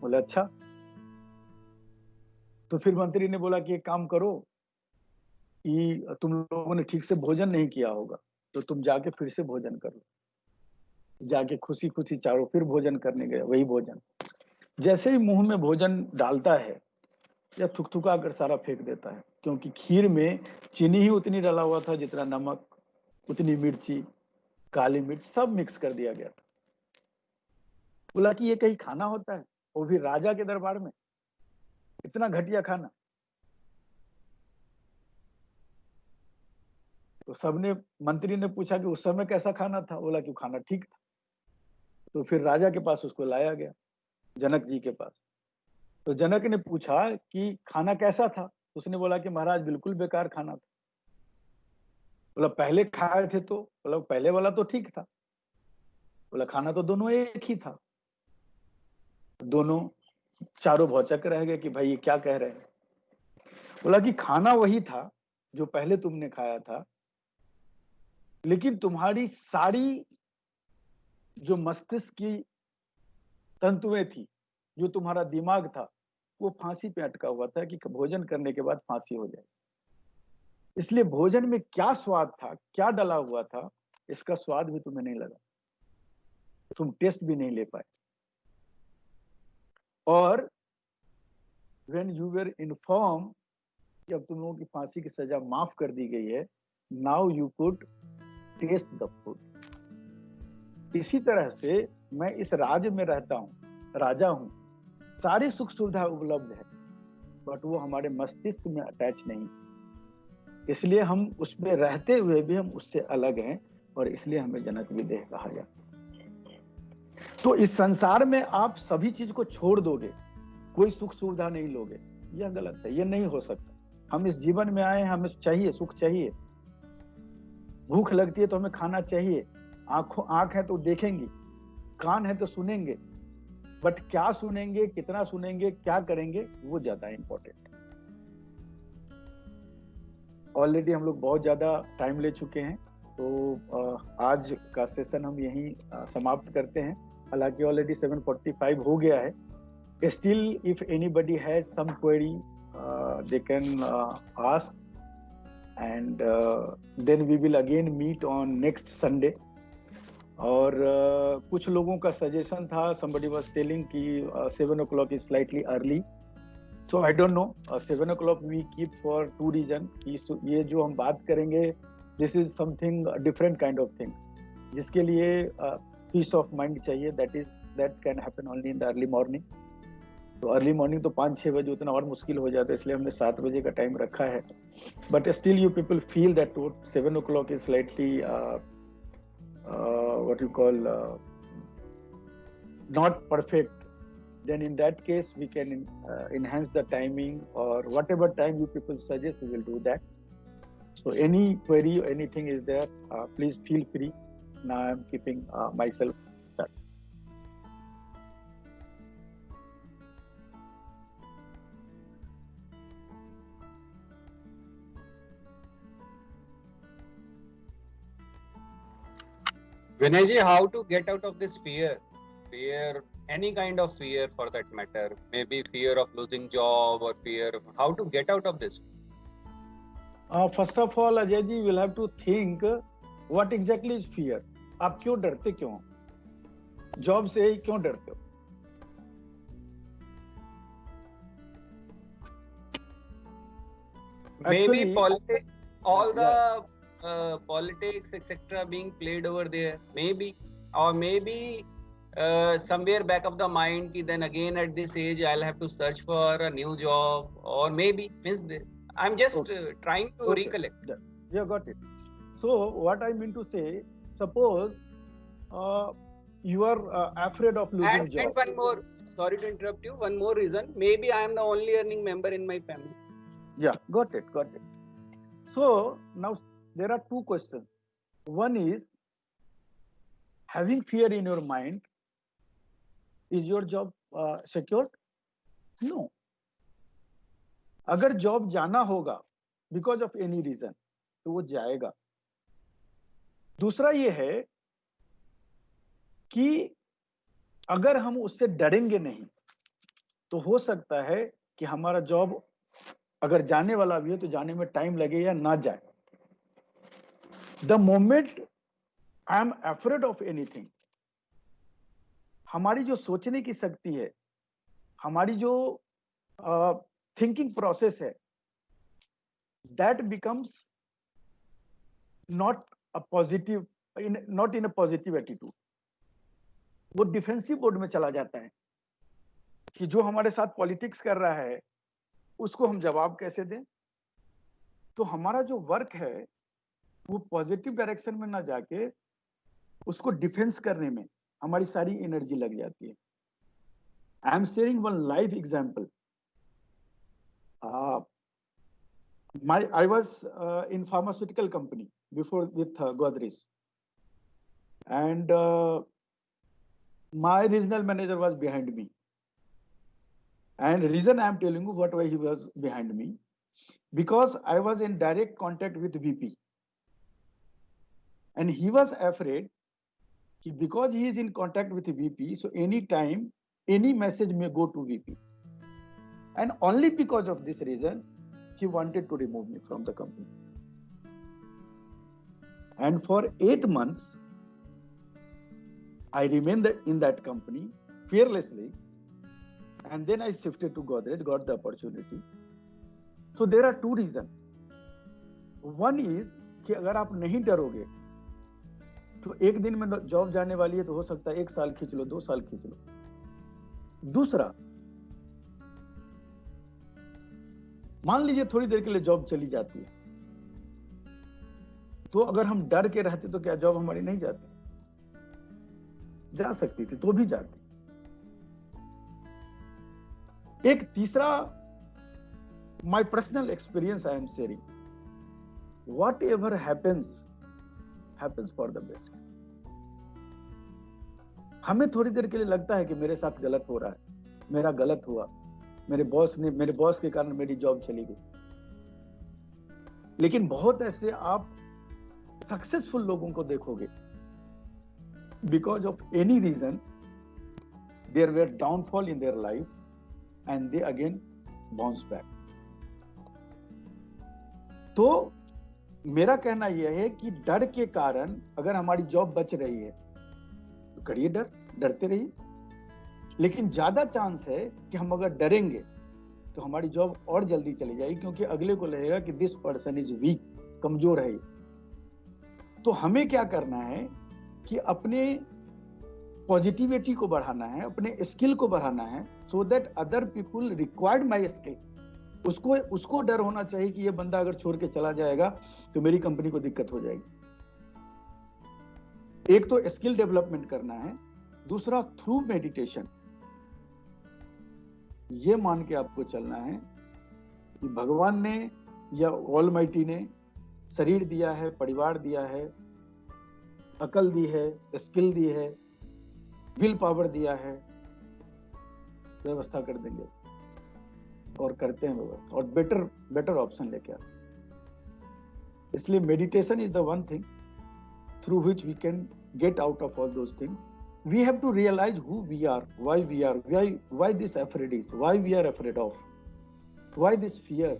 बोला अच्छा। तो फिर मंत्री ने बोला कि एक काम करो कि तुम लोगों ने ठीक से भोजन नहीं किया होगा, तो तुम जाके फिर से भोजन कर लो। जाके खुशी खुशी 4 फिर भोजन करने गए। वही भोजन जैसे ही मुंह में भोजन डालता है या थुकथुका कर सारा फेंक देता है, क्योंकि खीर में चीनी ही उतनी डाला हुआ था जितना नमक, उतनी मिर्ची, काली मिर्च सब मिक्स कर दिया गया था। बोला कि ये कहीं खाना होता है, वो भी राजा के दरबार में, इतना घटिया खाना। तो सबने, मंत्री ने पूछा कि उस समय कैसा खाना था? बोला कि खाना ठीक था। तो फिर राजा के पास उसको लाया गया, जनक जी के पास। तो जनक ने पूछा कि खाना कैसा था? उसने बोला कि महाराज बिल्कुल बेकार खाना था। बोला पहले खाए थे तो? बोला पहले वाला तो ठीक था। बोला खाना तो दोनों एक ही था। दोनों 4 भौचक रह गए कि भाई ये क्या कह रहे हैं। बोला कि खाना वही था जो पहले तुमने खाया था, लेकिन तुम्हारी सारी जो मस्तिष्क की तंतुएं थी, जो तुम्हारा दिमाग था, वो फांसी पे अटका हुआ था कि भोजन करने के बाद फांसी हो जाए। इसलिए भोजन में क्या स्वाद था, क्या डला हुआ था, इसका स्वाद भी तुम्हें नहीं लगा, तुम टेस्ट भी नहीं ले पाए। और when you were informed कि अब तुम लोगों की फांसी की सजा माफ कर दी गई है, now you could taste the food। इसी तरह से मैं इस राज्य में रहता हूँ, राजा हूँ, सारी सुख सुविधा उपलब्ध है, बट वो हमारे मस्तिष्क में अटैच नहीं, इसलिए हम उसमें रहते हुए भी हम उससे अलग हैं, और इसलिए हमें जनक विदेह कहा जाता है। तो इस संसार में आप सभी चीज को छोड़ दोगे, कोई सुख सुविधा नहीं लोगे, यह गलत है, यह नहीं हो सकता। हम इस जीवन में आए हैं, हमें चाहिए, सुख चाहिए, भूख लगती है तो हमें खाना चाहिए, आंख है तो देखेंगे, कान है तो सुनेंगे, बट क्या सुनेंगे, कितना सुनेंगे, क्या करेंगे, वो ज्यादा इंपॉर्टेंट। ऑलरेडी हम लोग बहुत ज्यादा टाइम ले चुके हैं, तो आज का सेशन हम यहीं समाप्त करते हैं। हालांकि ऑलरेडी 7:45 हो गया है। Still if anybody has some query they can ask, and then we will again meet on next Sunday. और कुछ लोगों का सजेशन था, somebody was telling कि 7 o'clock is slightly early, so I don't know, 7 o'clock we keep for 2 reason कि ये जो हम बात करेंगे this is something different kind of things, जिसके लिए peace of mind चाहिए, that can happen only in the early morning। तो अर्ली मॉर्निंग तो 5-6 बजे उतना और मुश्किल हो जाता है, इसलिए हमने 7 बजे का टाइम रखा है। But still you people feel that 7 o'clock is slightly what you call not perfect, then in that case we can enhance the timing, or whatever time you people suggest, we will do that. So any query or anything is there, please feel free. Now I am keeping myself shut. Vinay ji, how to get out of this fear, any kind of fear for that matter, maybe fear of losing job or fear, how to get out of this? First of all, Ajay ji, will have to think what exactly is fear. आप क्यों डरते, क्यों job से ही क्यों डरते हो? Maybe all the politics etc being played over there, maybe, or maybe somewhere back of the mind ki then again at this age I'll have to search for a new job, or maybe means I'm just trying to recollect. Yeah, got it. So what I mean to say, suppose you are afraid of losing job. And one more, sorry to interrupt you, one more reason, maybe I am the only earning member in my family. Yeah, got it. So now there are two questions. One is, having fear in your mind, is your job secured? No. अगर job जाना होगा because of any reason, तो वो जाएगा। दूसरा ये है कि अगर हम उससे डरेंगे नहीं, तो हो सकता है कि हमारा जॉब अगर जाने वाला भी है तो जाने में टाइम लगे या ना जाए। The moment I am afraid of anything, हमारी जो सोचने की शक्ति है, हमारी जो थिंकिंग प्रोसेस है, that becomes not a positive, not in a positive attitude. वो डिफेंसिव मोड में चला जाता है कि जो हमारे साथ पॉलिटिक्स कर रहा है उसको हम जवाब कैसे दें। तो हमारा जो वर्क है वो पॉजिटिव डायरेक्शन में ना जाके उसको डिफेंस करने में हमारी सारी एनर्जी लग जाती है। I am sharing one live example. I was in pharmaceutical company before with Godrej, and my regional manager was behind me. And reason I am telling you what why he was behind me, because I was in direct contact with VP, and he was afraid because he is in contact with VP, so any time any message may go to VP, and only because of this reason he wanted to remove me from the company. And for 8 months I remained in that company fearlessly, and then I shifted to Godrej, got the opportunity. So there are two reasons. One is कि अगर आप नहीं डरोगे तो एक दिन में job जाने वाली है, तो हो सकता है 1 साल खींच लो, 2 साल खींच लो। दूसरा, मान लीजिए थोड़ी देर के लिए जॉब चली जाती है, तो अगर हम डर के रहते तो क्या जॉब हमारी नहीं जाती? जा सकती थी, तो भी जाती। एक तीसरा, my personal experience I am sharing, what ever happens for the best. हमें थोड़ी देर के लिए लगता है कि मेरे साथ गलत हो रहा है, मेरा गलत हुआ, मेरे बॉस के कारण मेरी जॉब चली गई। लेकिन बहुत ऐसे आप सक्सेसफुल लोगों को देखोगे, because of any reason there were downfall in their life and they again bounce back. तो मेरा कहना यह है कि डर के कारण अगर हमारी जॉब बच रही है तो करिए, डरते रहिए। लेकिन ज्यादा चांस है कि हम अगर डरेंगे तो हमारी जॉब और जल्दी चली जाएगी, क्योंकि अगले को लगेगा कि दिस पर्सन इज वीक, कमजोर है। तो हमें क्या करना है कि अपने पॉजिटिविटी को बढ़ाना है, अपने स्किल को बढ़ाना है, so that other people required my skill. उसको डर होना चाहिए कि ये बंदा अगर छोड़ के चला जाएगा तो मेरी कंपनी को दिक्कत हो जाएगी। एक तो स्किल डेवलपमेंट करना है, दूसरा थ्रू मेडिटेशन ये मान के आपको चलना है कि भगवान ने या ऑलमाइटी ने शरीर दिया है, परिवार दिया है, अकल दी है, स्किल दी है, विल पावर दिया है, व्यवस्था कर देंगे और करते हैं व्यवस्था और बेटर ऑप्शन लेके आते हैं। इसलिए meditation is the one thing through which we can get out of all those things. We have to realize who we are, why this afraid is, why we are afraid of, why this fear।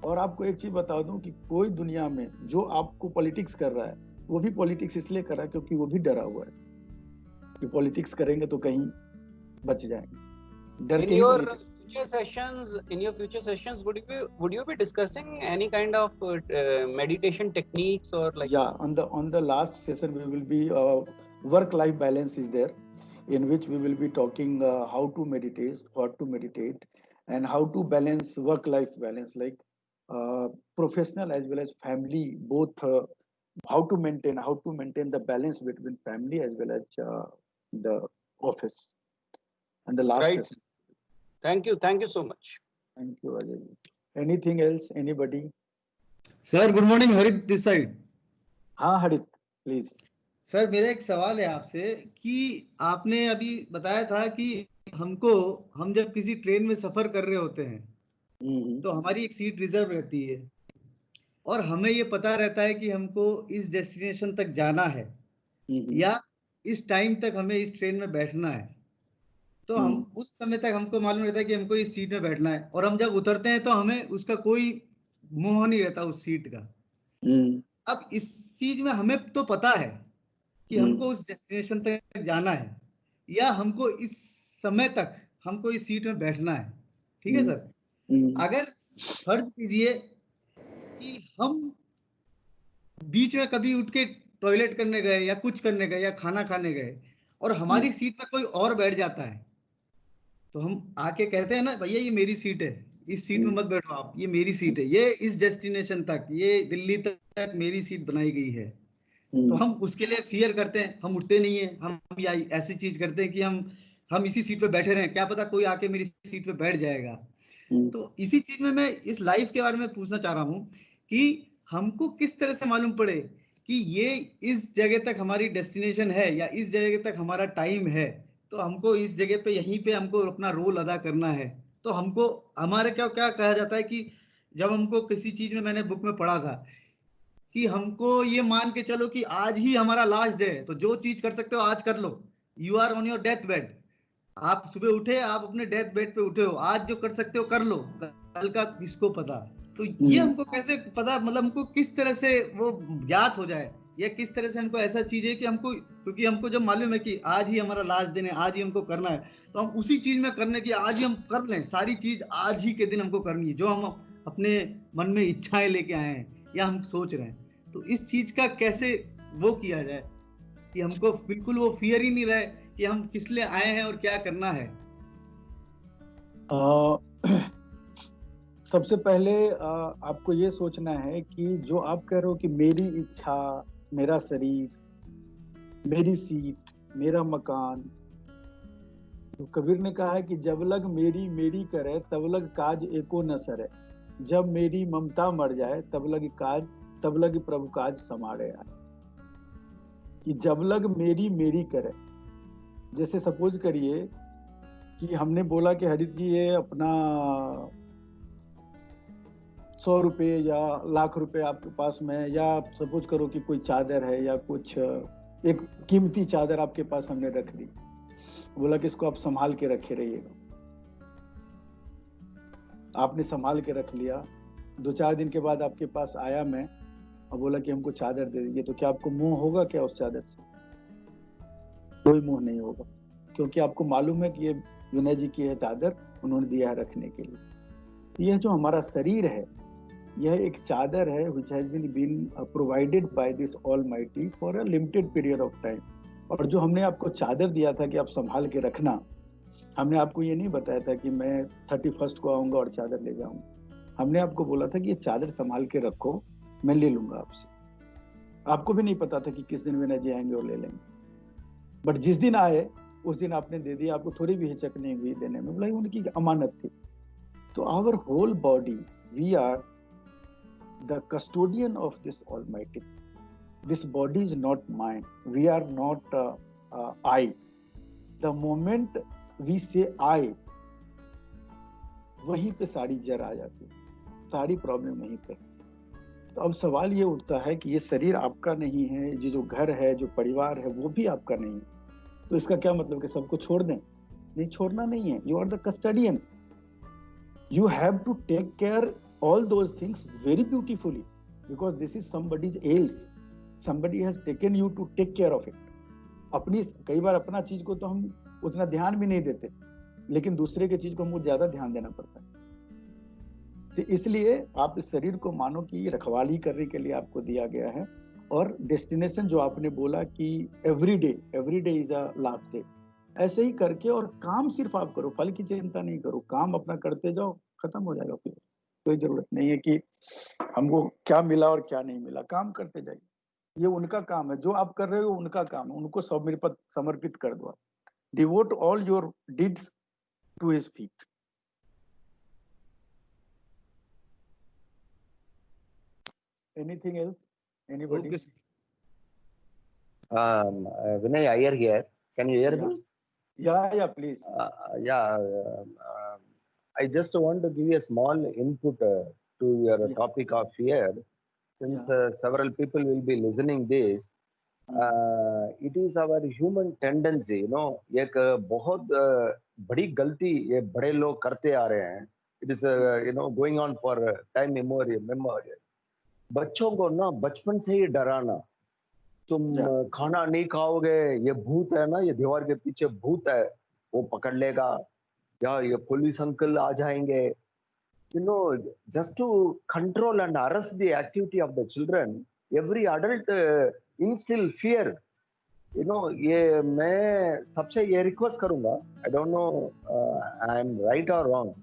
और आपको एक चीज बता दूं कि कोई दुनिया में जो आपको पॉलिटिक्स कर रहा है वो भी पॉलिटिक्स इसलिए कर रहा है क्योंकि वो भी डरा हुआ है कि पॉलिटिक्स करेंगे तो कहीं बच जाएंगे। डर के in your future sessions would you be discussing any kind of meditation techniques or like? Yeah, on the last session we will be work-life balance is there, in which we will be talking how to meditate, what to meditate, and how to balance work-life balance, like professional as well as family, both how to maintain the balance between family as well as the office. And the last right. session. Thank you so much. Thank you, Ajay. Anything else, anybody? Sir, good morning, Harit this side. हाँ Harit, please. Sir मेरा एक सवाल है आपसे कि आपने अभी बताया था कि हम जब किसी ट्रेन में सफर कर रहे होते हैं तो हमारी एक सीट रिजर्व रहती है और हमें ये पता रहता है कि हमको इस डेस्टिनेशन तक जाना है या इस टाइम तक हमें इस ट्रेन में बैठना है। तो हम उस समय तक हमको मालूम रहता है कि हमको इस सीट में बैठना है और हम जब उतरते हैं तो हमें उसका कोई मोह नहीं रहता उस सीट का। अब इस चीज में हमें तो पता है कि हमको उस डेस्टिनेशन तक जाना है या हमको इस समय तक हमको इस सीट में बैठना है, ठीक है सर। अगर फर्ज कीजिए कि हम बीच में कभी उठ के टॉयलेट करने गए या कुछ करने गए या खाना खाने गए और हमारी सीट पर कोई और बैठ जाता है तो हम आके कहते हैं ना, भैया ये मेरी सीट है, इस सीट में मत बैठो आप, ये मेरी सीट है, ये इस डेस्टिनेशन तक, ये दिल्ली तक मेरी सीट बनाई गई है। तो हम उसके लिए फियर करते हैं, हम उठते नहीं है, हम या ऐसी चीज करते हैं कि हम इसी सीट पे बैठे रहें, क्या पता कोई आके मेरी सीट पे बैठ जाएगा। तो इसी चीज में मैं इस लाइफ के बारे में पूछना चाह रहा हूँ कि हमको किस तरह से मालूम पड़े कि ये इस जगह तक हमारी डेस्टिनेशन है या इस जगह तक हमारा टाइम है, तो हमको इस जगह पे यहीं पे हमको अपना रोल अदा करना है। तो हमको हमारे क्या कहा जाता है कि जब हमको किसी चीज में, मैंने बुक में पढ़ा था कि हमको ये मान के चलो कि आज ही हमारा लास्ट डे है, तो जो चीज कर सकते हो आज कर लो। You are on your death bed, आप सुबह उठे, आप अपने डेथ बेड पे उठे हो, आज जो कर सकते हो कर लो, कल का किसको पता। तो ये हमको कैसे पता, मतलब हमको किस तरह से वो ज्ञात हो जाए, या किस तरह से हमको ऐसा चीज है कि हमको, क्योंकि हमको जब मालूम है कि आज ही हमारा लास्ट दिन है, आज ही हमको करना है, तो हम उसी चीज में करने की आज ही हम कर लें, सारी चीज आज ही के दिन हमको करनी है जो हम अपने मन में इच्छाएं लेके आए हैं या हम सोच रहे हैं। तो इस चीज का कैसे वो किया जाए कि हमको बिल्कुल वो फियर ही नहीं रहे कि हम किस लिए आए हैं और क्या करना है। सबसे पहले आपको ये सोचना है कि जो आप कह रहे हो कि मेरी इच्छा, मेरा शरीर, मेरी सीट, मेरा मकान, तो कबीर ने कहा है कि जब लग मेरी मेरी करे तब लग काज एको न सरे, जब मेरी ममता मर जाए तब लग प्रभु काज समारे आए। कि जब लग मेरी मेरी करे, जैसे सपोज करिए कि हमने बोला कि हरित जी ये अपना 100 रुपये या लाख रुपए आपके पास में, या सपोज करो कि कोई चादर है या कुछ एक कीमती चादर आपके पास हमने रख दी, बोला कि इसको आप संभाल के रखे रहिएगा। आपने संभाल के रख लिया, 2-4 दिन के बाद आपके पास आया मैं और बोला कि हमको चादर दे दीजिए, तो क्या आपको मोह होगा क्या उस चादर से? कोई मोह नहीं होगा, क्योंकि आपको मालूम है कि ये विनय जी की है चादर, उन्होंने दिया है रखने के लिए। यह जो हमारा शरीर है, यह एक चादर है which has been provided by this Almighty for a limited period of time। और जो हमने आपको चादर दिया था कि आप संभाल के रखना, हमने आपको ये नहीं बताया था कि मैं 31st को आऊंगा और चादर ले जाऊंगा। हमने आपको बोला था कि ये चादर संभाल के रखो, मैं ले लूंगा आपसे। आपको भी नहीं पता था कि किस दिन विनय जी आएंगे और ले लेंगे, बट जिस दिन आए उस दिन आपने दे दिया। आपको थोड़ी भी हिचक नहीं हुई देने में, बोला उनकी अमानत थी। तो our whole body, we are the custodian of this Almighty. This body is not mine. We are not I. The moment we say I, वहीं पे सारी जड़ आ जाती है, सारी प्रॉब्लम वहीं पे। तो अब सवाल ये उठता है कि ये शरीर आपका नहीं है, ये जो घर है, जो परिवार है, वो भी आपका नहीं है। तो इसका क्या मतलब कि सबको छोड़ दें? नहीं, छोड़ना नहीं है। You are the custodian. You have to take care all those things very beautifully, because this is somebody's else. Somebody has taken you to take care of it. अपनी, कई बार अपना चीज को तो हम उतना ध्यान भी नहीं देते, लेकिन दूसरे के चीज को हमको ज्यादा ध्यान देना पड़ता है। तो इसलिए आप इस शरीर को मानो कि रखवाली करने के लिए आपको दिया गया है। और डेस्टिनेशन जो आपने बोला कि every day is a last day, ऐसे ही करके, और काम सिर्फ आप करो, फल की चिंता नहीं करो, काम अपना करते जाओ, खत्म हो जाएगा। फिर कोई जरूरत नहीं है कि हमको क्या मिला और क्या नहीं मिला, काम करते जाइए। ये उनका काम है, जो आप कर रहे हो उनका काम है, उनको समर्पित कर दो। Devote all your deeds to his feet. Anything else? Anybody? Vinay Iyer here. Can you hear me? Yeah, please. I just want to give you a small input to your topic of fear. Since several people will be listening this, it is our human tendency, you know, एक बहुत बड़ी गलती ये बड़े लोग करते आ रहे हैं. It is you know, going on for time memorial. बच्चों को ना बचपन से ही डराना, तुम खाना नहीं खाओगे, ये भूत है ना, ये दीवार के पीछे भूत है, वो पकड़ लेगा, या ये पुलिस अंकल आ जाएंगे. You know, just to control and arrest the activity of the children, every adult instill fear. You know, ये मैं सबसे ये रिक्वेस्ट करूंगा, I don't know I am right or wrong,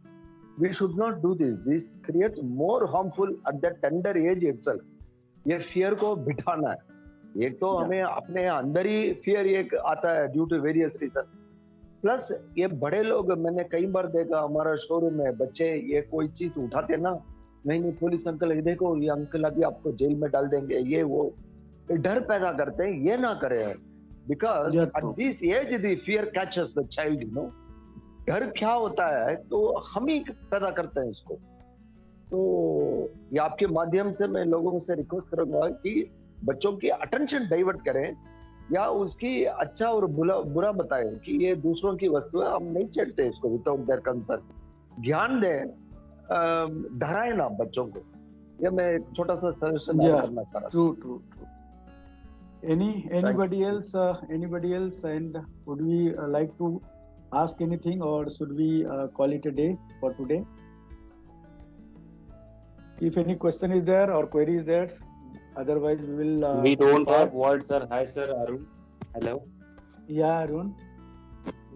we should not do this. This creates more harmful at the tender age itself. ये fear को बिठाना है. एक तो हमें अपने अंदर ही fear एक आता है due to various reasons. Plus ये बड़े लोग, मैंने कई बार देखा हमारा शोरूम में, बच्चे ये कोई चीज उठाते ना, नहीं पुलिस अंकल ये देखो, ये अंकल अभी आपको जेल में डाल देंगे, ये वो डर पैदा करते हैं. ये ना करें, because at this age the fear catches the child. You know, डर क्या होता है तो हम ही पैदा करते हैं इसको. तो ये आपके माध्यम से मैं लोगों से रिक्वेस्ट करूंगा कि बच्चों की अटेंशन डाइवर्ट करें, या उसकी अच्छा और बुरा बताएं कि ये दूसरों की वस्तु है, हम नहीं छेड़ते इसको विदाउट देयर कंसर्न. ज्ञान दें, डराए ना बच्चों को. ये मैं छोटा सा सजेशन करना चाह रहा हूं. True. Anybody else, and would we like to ask anything, or should we call it a day for today? If any question is there or query is there, otherwise we will we don't have words, sir. Hi sir, Arun. Hello. Yeah, Arun.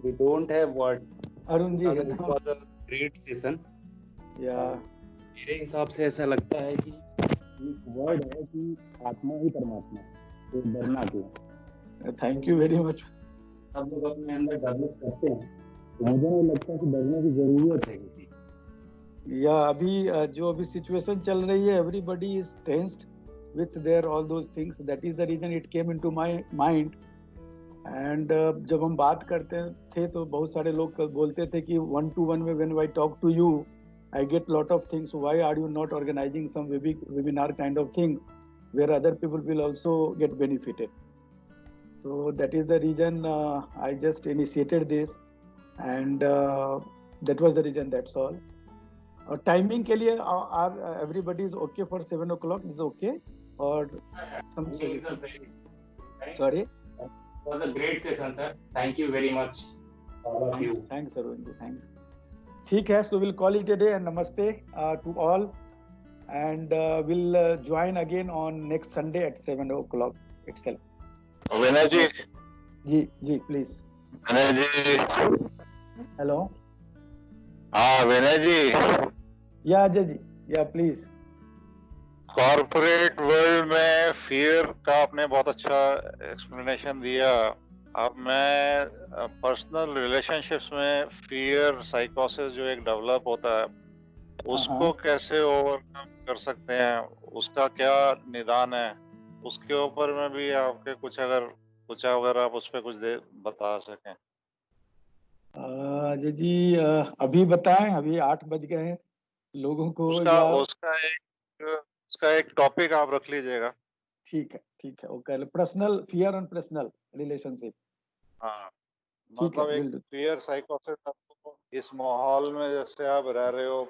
We don't have word. Arun ji, it was a great session. Yeah. मेरे हिसाब से ऐसा लगता है कि एक word है कि आत्मा ही परमात्मा, तो डरना क्यों. Thank you very much. सब लोग अपने अंदर डेवलप करते हैं, तो मुझे नहीं लगता कि डरने की जरूरत है किसी. या अभी जो अभी सिचुएशन चल रही है, everybody is tensed with their all those things. That is the reason it came into my mind and जब हम बात करते थे तो बहुत सारे लोग बोलते थे कि 1-to-1 में when I talk to you I get lot of things, why are you not organizing some webinar kind of thing where other people will also get benefited. So that is the reason I just initiated this, and that was the reason, that's all. Timing के लिए are everybody is okay for 7 o'clock is okay or some sorry? It was a great session, sir. Thank you very much, all of you. Thanks, Arvind. Thanks. ठीक है, so we'll call it a day and namaste to all, and we'll join again on next Sunday at 7 o'clock itself. Vinay ji, ji please. Vinay ji, Hello. हाँ विनय जी, Yeah, Ajay ji. Yeah, please. Corporate world में fear का आपने बहुत अच्छा explanation दिया। अब मैं personal relationships में फियर साइकोसिस जो एक डेवलप होता है उसको कैसे ओवरकम कर सकते हैं, उसका क्या निदान है, उसके ऊपर में भी आपके कुछ अगर आप उस पर कुछ बता सकें। अजय जी अभी बताएं, अभी 8 बज गए हैं लोगों को। उसका एक टॉपिक आप रख लीजिएगा। ठीक है okay. Personal fear and personal relationship. हाँ, मतलब एक फियर साइकोसिस आपको इस माहौल में जैसे आप रह रहे हो,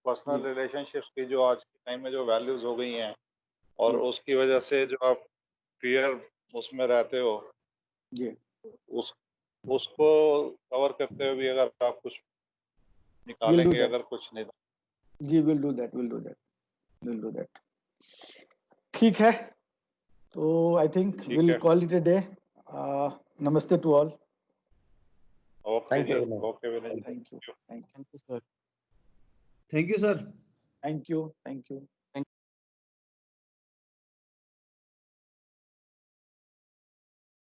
पर्सनल रिलेशनशिप्स की जो आज के टाइम में जो वैल्यूज हो गई हैं और उसकी वजह से जो आप फियर उसमें रहते हो जी, उसको कवर करते हुए भी अगर आप कुछ निकालेंगे, अगर कुछ नहीं जी विल डू दैट। ठीक है, तो I think will call it a day. नमस्ते to all. Okay thank you sir. Sir. Thank you sir. Thank you.